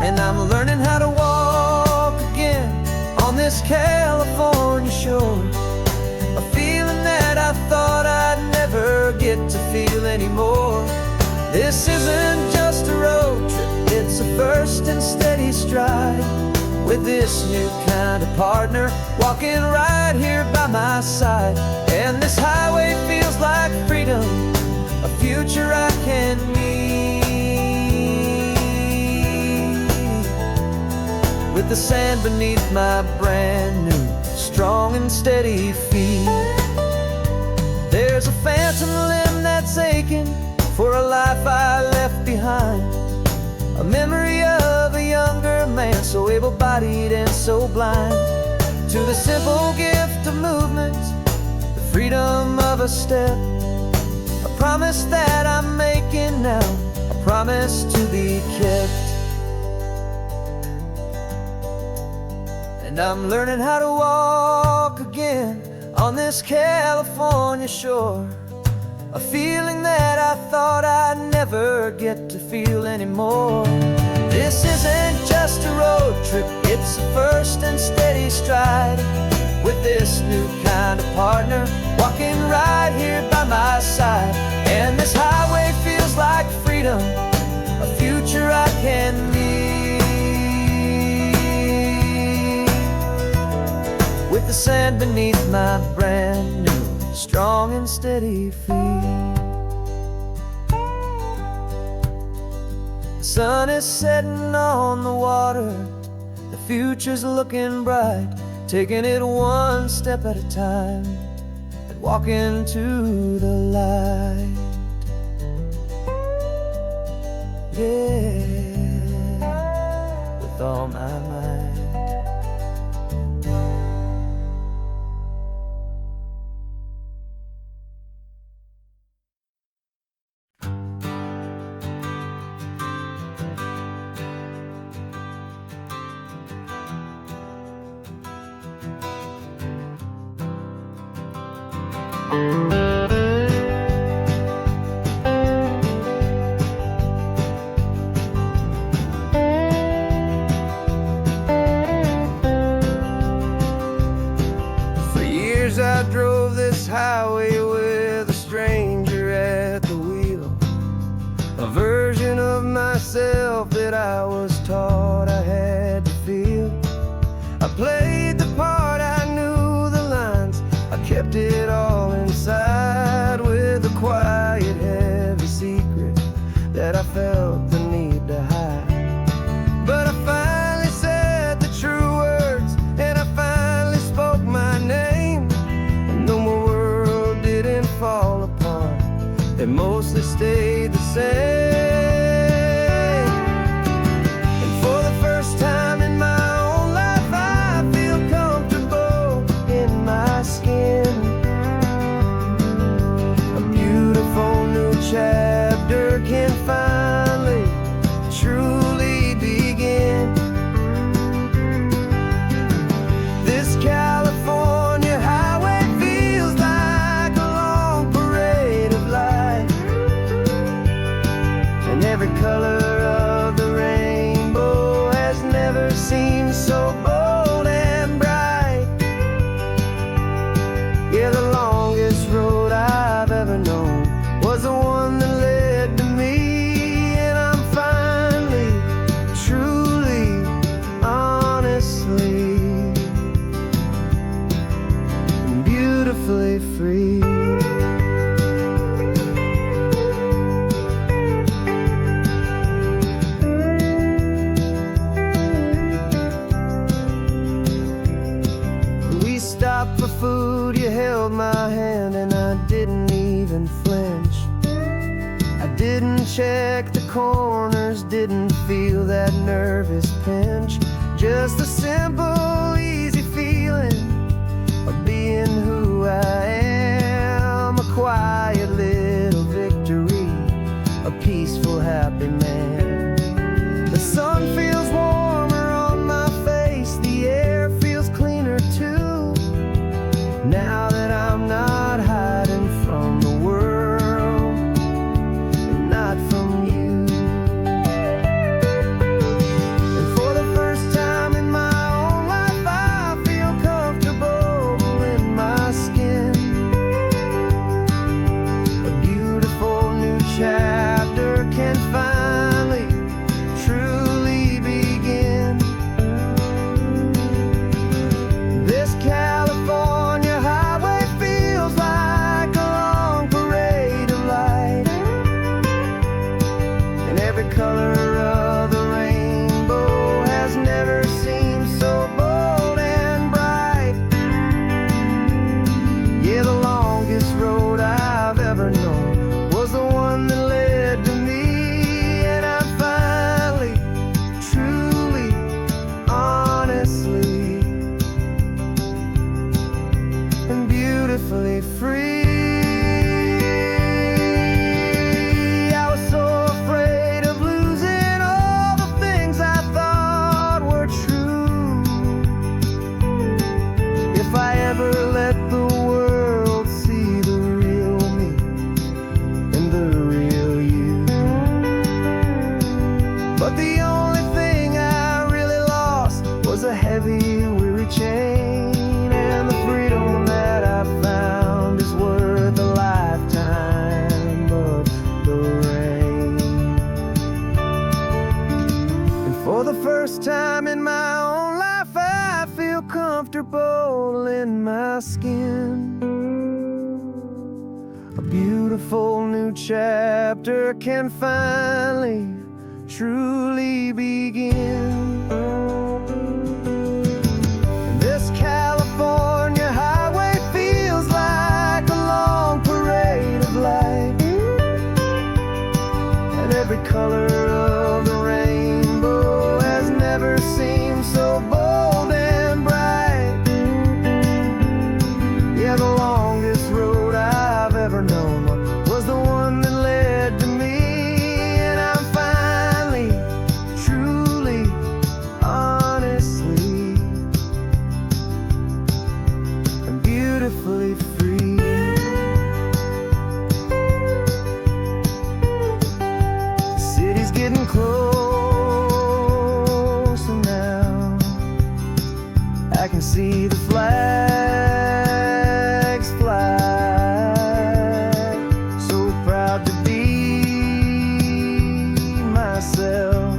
And I'm learning how to walk again on this California shore, a feeling that I thought I'd never get to feel anymore. This isn't just a road trip, it's a first and steady stride, with this new kind of partner walking right here by my side. And this highway feels like freedom, a future I can need, with the sand beneath my brand new strong and steady feet. There's a phantom limb that's aching for a life I left behind, a memory of a younger man so able-bodied and so blind, to the simple gift of movement, the freedom of a step, a promise that I'm making now, a promise to be kept. And I'm learning how to walk again on this California shore, a feeling that I thought I'd never get to feel anymore. This isn't just a road trip, it's a first and steady stride, with this new kind of partner walking right here by my side. And this highway feels like freedom, a future I can need, with the sand beneath my brand new strong and steady feet. The sun is setting on the water, the future's looking bright, taking it one step at a time and walking to the light. Yeah, with all my might. For years I drove this highway with a stranger at the wheel, a version of myself that I was taught I had to feel. I played the part, I knew the lines, I kept it all inside, with a quiet, heavy secret that I felt the need to hide. But I finally said the true words, and I finally spoke my name, and though my world didn't fall apart, it mostly stayed the same. And for the first time in my own life, seemed so bold and bright. Yeah, the longest road I've ever known was the one that led to me. And I'm finally, truly, honestly, beautifully free. We stopped for food, you held my hand, and I didn't even flinch. I didn't check the corners, didn't feel that nervous pinch. Just a simple, easy feeling of being who I am. A quiet little victory, a peaceful, happy man. The sun feels warmer on my face, the air feels cleaner too, now that I'm not hiding from the world and not from you. And for the first time in my own life, I feel comfortable in my skin. A beautiful new chapter can finally, truly begin. This California highway feels like a long parade of light, and every color of the rainbow has never seemed so bold and bright. Yeah, the longest road I've ever known was the one that led to me. And I'm finally, truly, honestly, and beautifully free. I was so afraid of losing all the things I thought were true. If I ever let the world see the real me and the real you. But the only thing I really lost was a heavy, weary chain. And the freedom that I found is worth a lifetime of the rain. And for the first time in my own life, I feel comfortable in my skin. A beautiful new chapter can finally, truly begin. This California highway feels like a long parade of light, and every color of the rainbow has never seemed so bold and bright. Yeah, the longest road I've ever known was the one that led to me. And I'm finally, truly, honestly, and beautifully free. The city's getting closer now. I can see the flags fly. So proud to be myself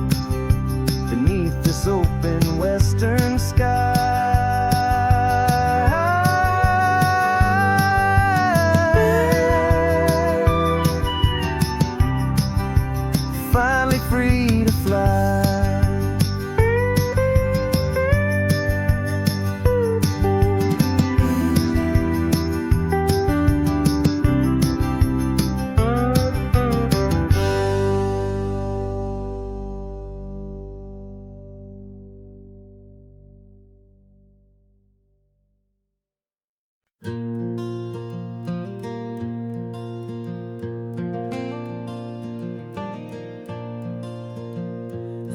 beneath this open western sky. Finally free to fly.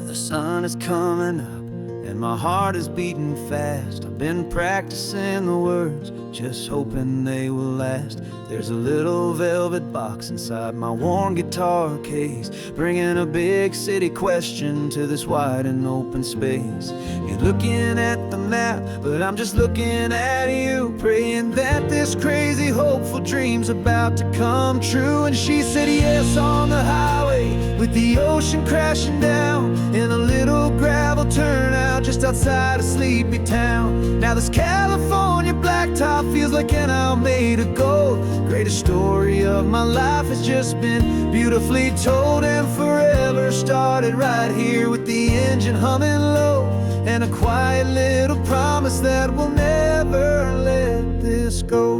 The sun is coming up and my heart is beating fast. I've been practicing the words just hoping they will last. There's a little velvet box inside my worn guitar case, bringing a big city question to this wide and open space. You're looking at the map, but I'm just looking at you, praying that this crazy hopeful dream's about to come true. And she said yes on the highway, with the ocean crashing down, in a little gravel turnout just outside of Sleepy Town. Now this California blacktop feels like an owl made of gold. Greatest story of my life has just been beautifully told, and forever started right here with the engine humming low, and a quiet little promise that we'll never let this go.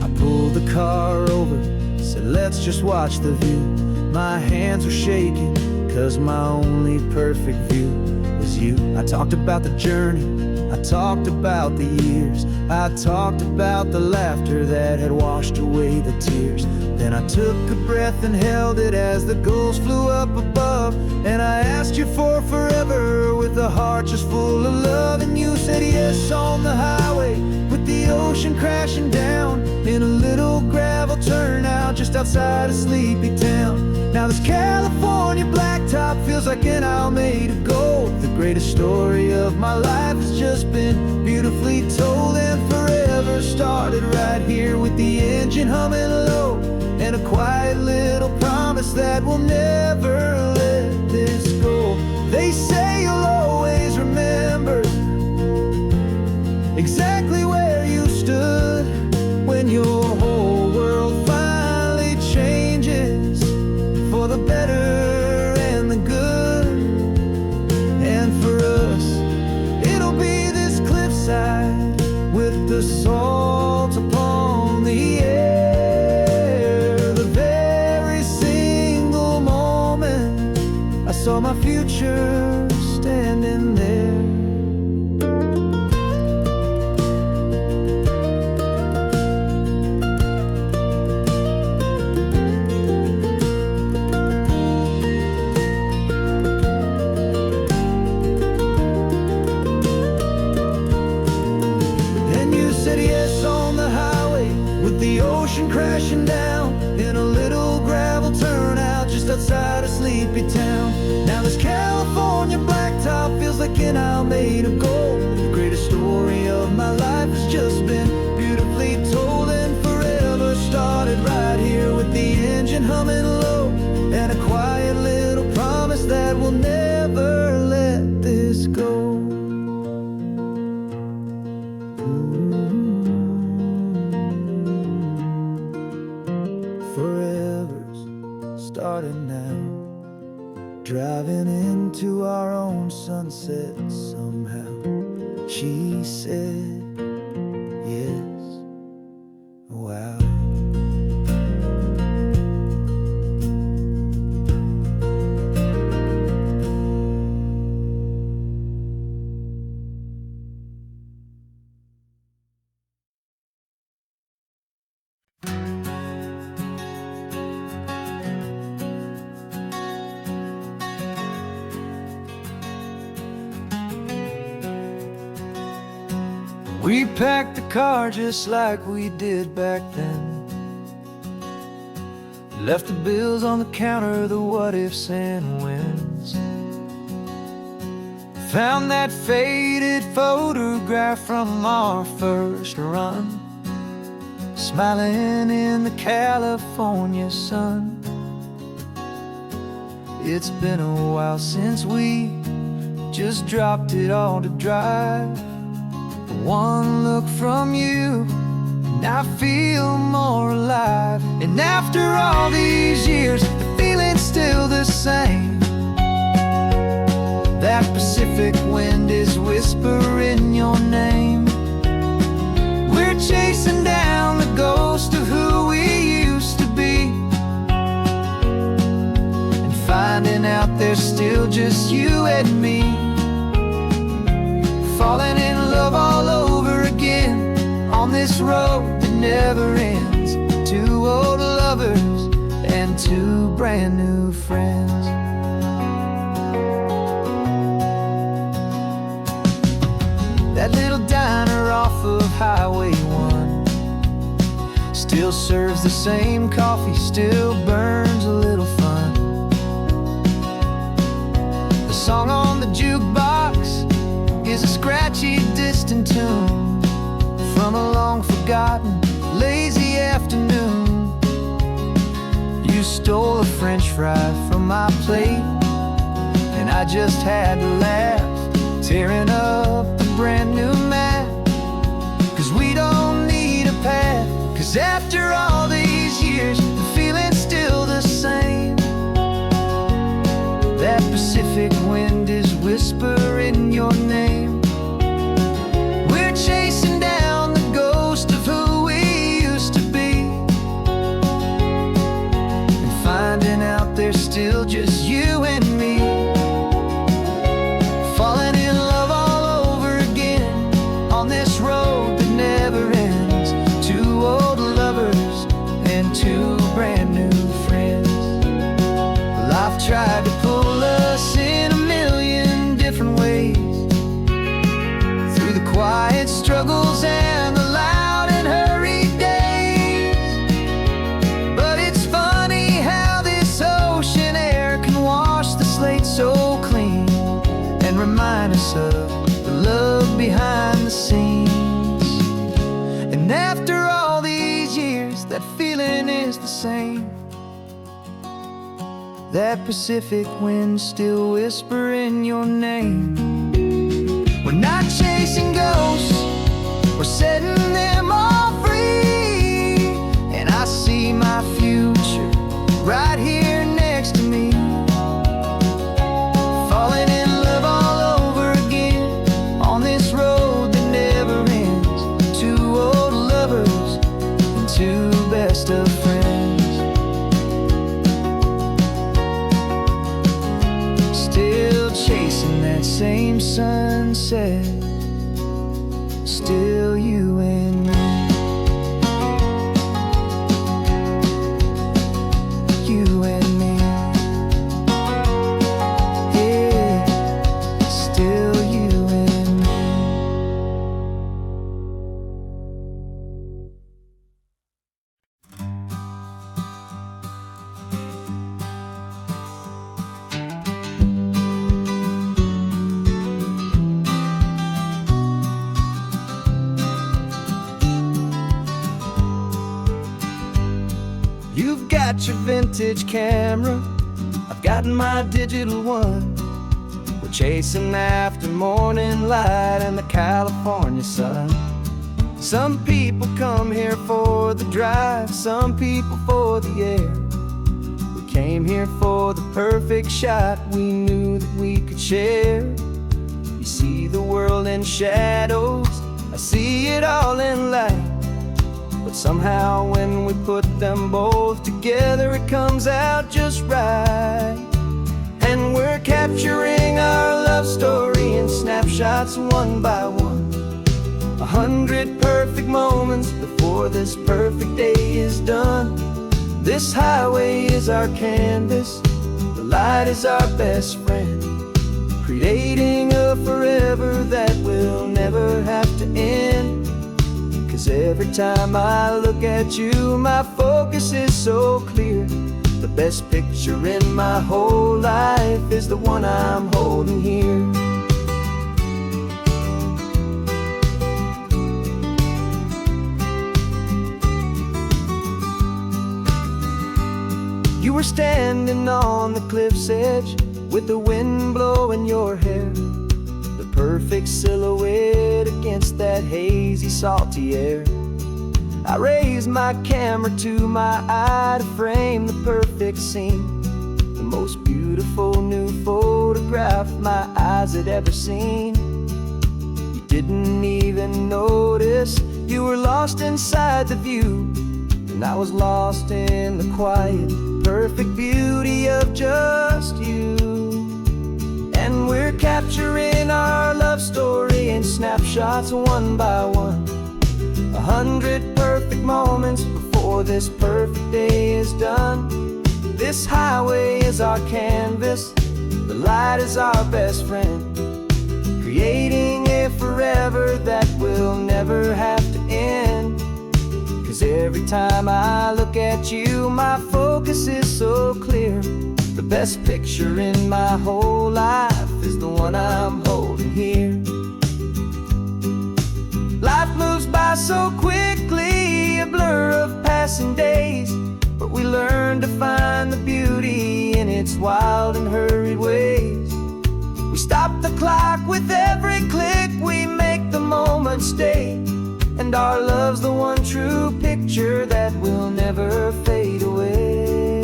I pulled the car over, said let's just watch the view. My hands were shaking, cause my only perfect view was you. I talked about the journey, I talked about the years, I talked about the laughter that had washed away the tears. Then I took a breath and held it as the gulls flew up above, and I asked you for forever with a heart just full of love. And you said yes on the highway, with the ocean crashing down, in a little gravel turnout just outside of Sleepy Town. Now this California blacktop feels like an owl made of gold. The greatest story of my life has just been beautifully told, and forever started right here with the engine humming low, and a quiet little promise that we'll never let this go. They say you'll always remember exactly where you stood when your whole world finally changes for the better and the good. And for us, it'll be this cliffside with the salt upon the air. The very single moment I saw my future standing there. The ocean crashing down, in a little gravel turnout just outside of Sleepy Town. Now this California blacktop feels like an owl made of gold. The greatest story of my life has just been beautifully told, and forever started right here with the engine humming low, and a quiet little promise that we'll never let this go. Forever's started now, driving into our own sunset somehow. She said yes, wow. We packed the car just like we did back then, left the bills on the counter, the what ifs and whens. Found that faded photograph from our first run, smiling in the California sun. It's been a while since we just dropped it all to drive. One look from you, and I feel more alive. And after all these years, the feeling's still the same. That Pacific wind is whispering your name. We're chasing down the ghost of who we used to be, and finding out there's still just you and me. Falling in love all over again on this road that never ends. Two old lovers and two brand new friends. serves the same coffee, still burns a little fun. The song on the jukebox is a scratchy, distant tune from a long-forgotten, lazy afternoon. You stole a French fry from my plate, and I just had to laugh, tearing up the brand new map. 'Cause we don't need a path, 'cause after all these years, the feeling's still the same. That Pacific wind is whispering your name. We're chasing down the ghost of who we used to be, and finding out there's still just you and me. Falling in love all over again on this road that never ends. Two old lovers and two brand new friends. Life tried to pull us in a million different ways, through the quiet struggles and the loud and hurried days. But it's funny how this ocean air can wash the slate so clean, and remind us of the love behind the scenes. And after all these years, that feeling is the same. That Pacific wind still whispering your name. We're not chasing ghosts, we're setting them all free. And I see my future right here next to me. Falling in love all over again on this road that never ends. Two old lovers and two best of friends. Still chasing that same sunset, still you and me. You and me. Yeah, still you and me. You've got your vintage camera, I've got my digital one. We're chasing after morning light and the California sun. Some people come here for the drive, some people for the air. We came here for the perfect shot we knew that we could share. You see the world in shadows, I see it all in light. But somehow when we put them both together, it comes out just right. And we're capturing our love story in snapshots one by one. 100 perfect moments before this perfect day is done. This highway is our canvas, the light is our best friend, creating a forever that will never have to end. 'Cause every time I look at you, my focus is so clear. The best picture in my whole life is the one I'm holding here. You were standing on the cliff's edge with the wind blowing your hair, the perfect silhouette against that hazy, salty air. I raised my camera to my eye to frame the perfect scene, the most beautiful new photograph my eyes had ever seen. You didn't even notice you were lost inside the view, and I was lost in the quiet, perfect beauty of just you. And we're capturing our love story in snapshots one by one. 100 perfect moments before this perfect day is done. This highway is our canvas, the light is our best friend, creating a forever that will never have to end. 'Cause 'Cause every time I look at you, my focus is so clear. The best picture in my whole life is the one I'm holding here. Life moves by so quickly, a blur of passing days, but we learn to find the beauty in its wild and hurried ways. We stop the clock with every click, we make the moment stay, and our love's the one true picture that will never fade away.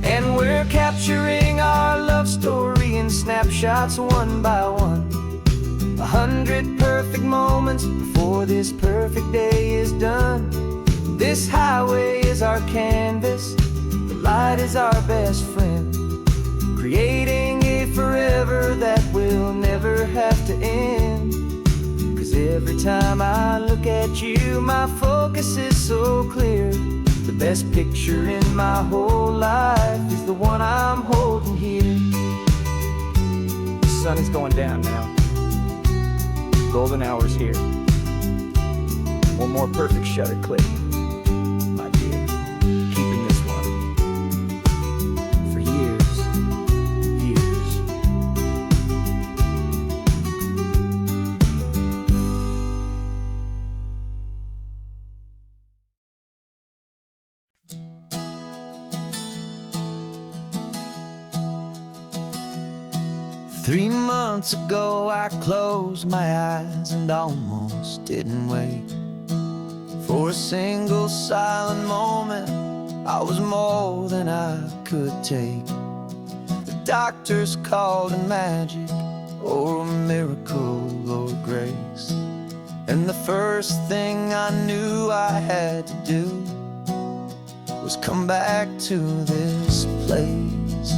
And we're capturing our love story in snapshots one by one. 100 perfect moments before this perfect day is done. This highway is our canvas, the light is our best friend, creating a forever that will never have to end. 'Cause every time I look at you, my focus is so clear. The best picture in my whole life is the one I'm holding here. The sun is going down now. Golden hour's here. One more perfect shutter click, my dear. Keeping this one for years, years. Three months ago I closed my eyes and almost didn't wake. For a single silent moment, I was more than I could take. The doctors called it magic, or a miracle, or grace. And the first thing I knew I had to do was come back to this place,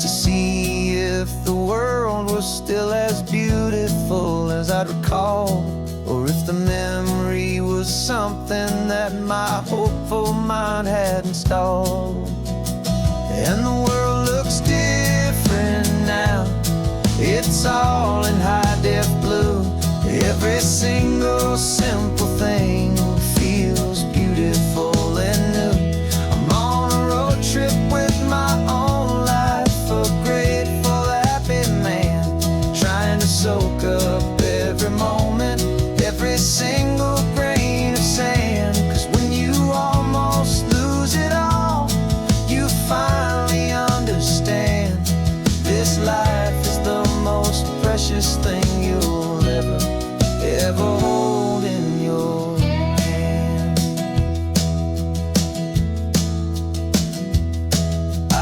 to see if the world was still as beautiful as I'd recall, or if the memory was something that my hopeful mind had installed. And the world looks different now, it's all in high-def blue. Every single simple thing feels beautiful and new. I'm on a road trip with my own life, a grateful, happy man, trying to soak up every moment, every single grain of sand. 'Cause when you almost lose it all, you finally understand this life is the most precious thing you'll ever hold in your hand.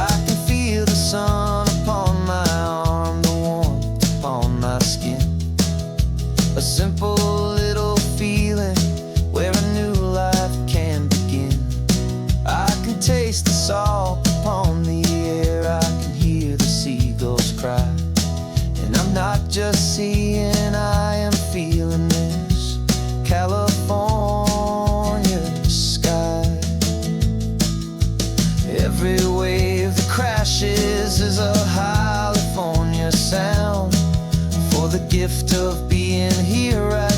I can feel the sun upon my arm, the warmth upon my skin, a simple little feeling where a new life can begin. I can taste the salt upon the air, I can hear the seagulls cry, and I'm not just seeing, I am feeling this California sky. Every wave that crashes is a California sound, for the gift of being here right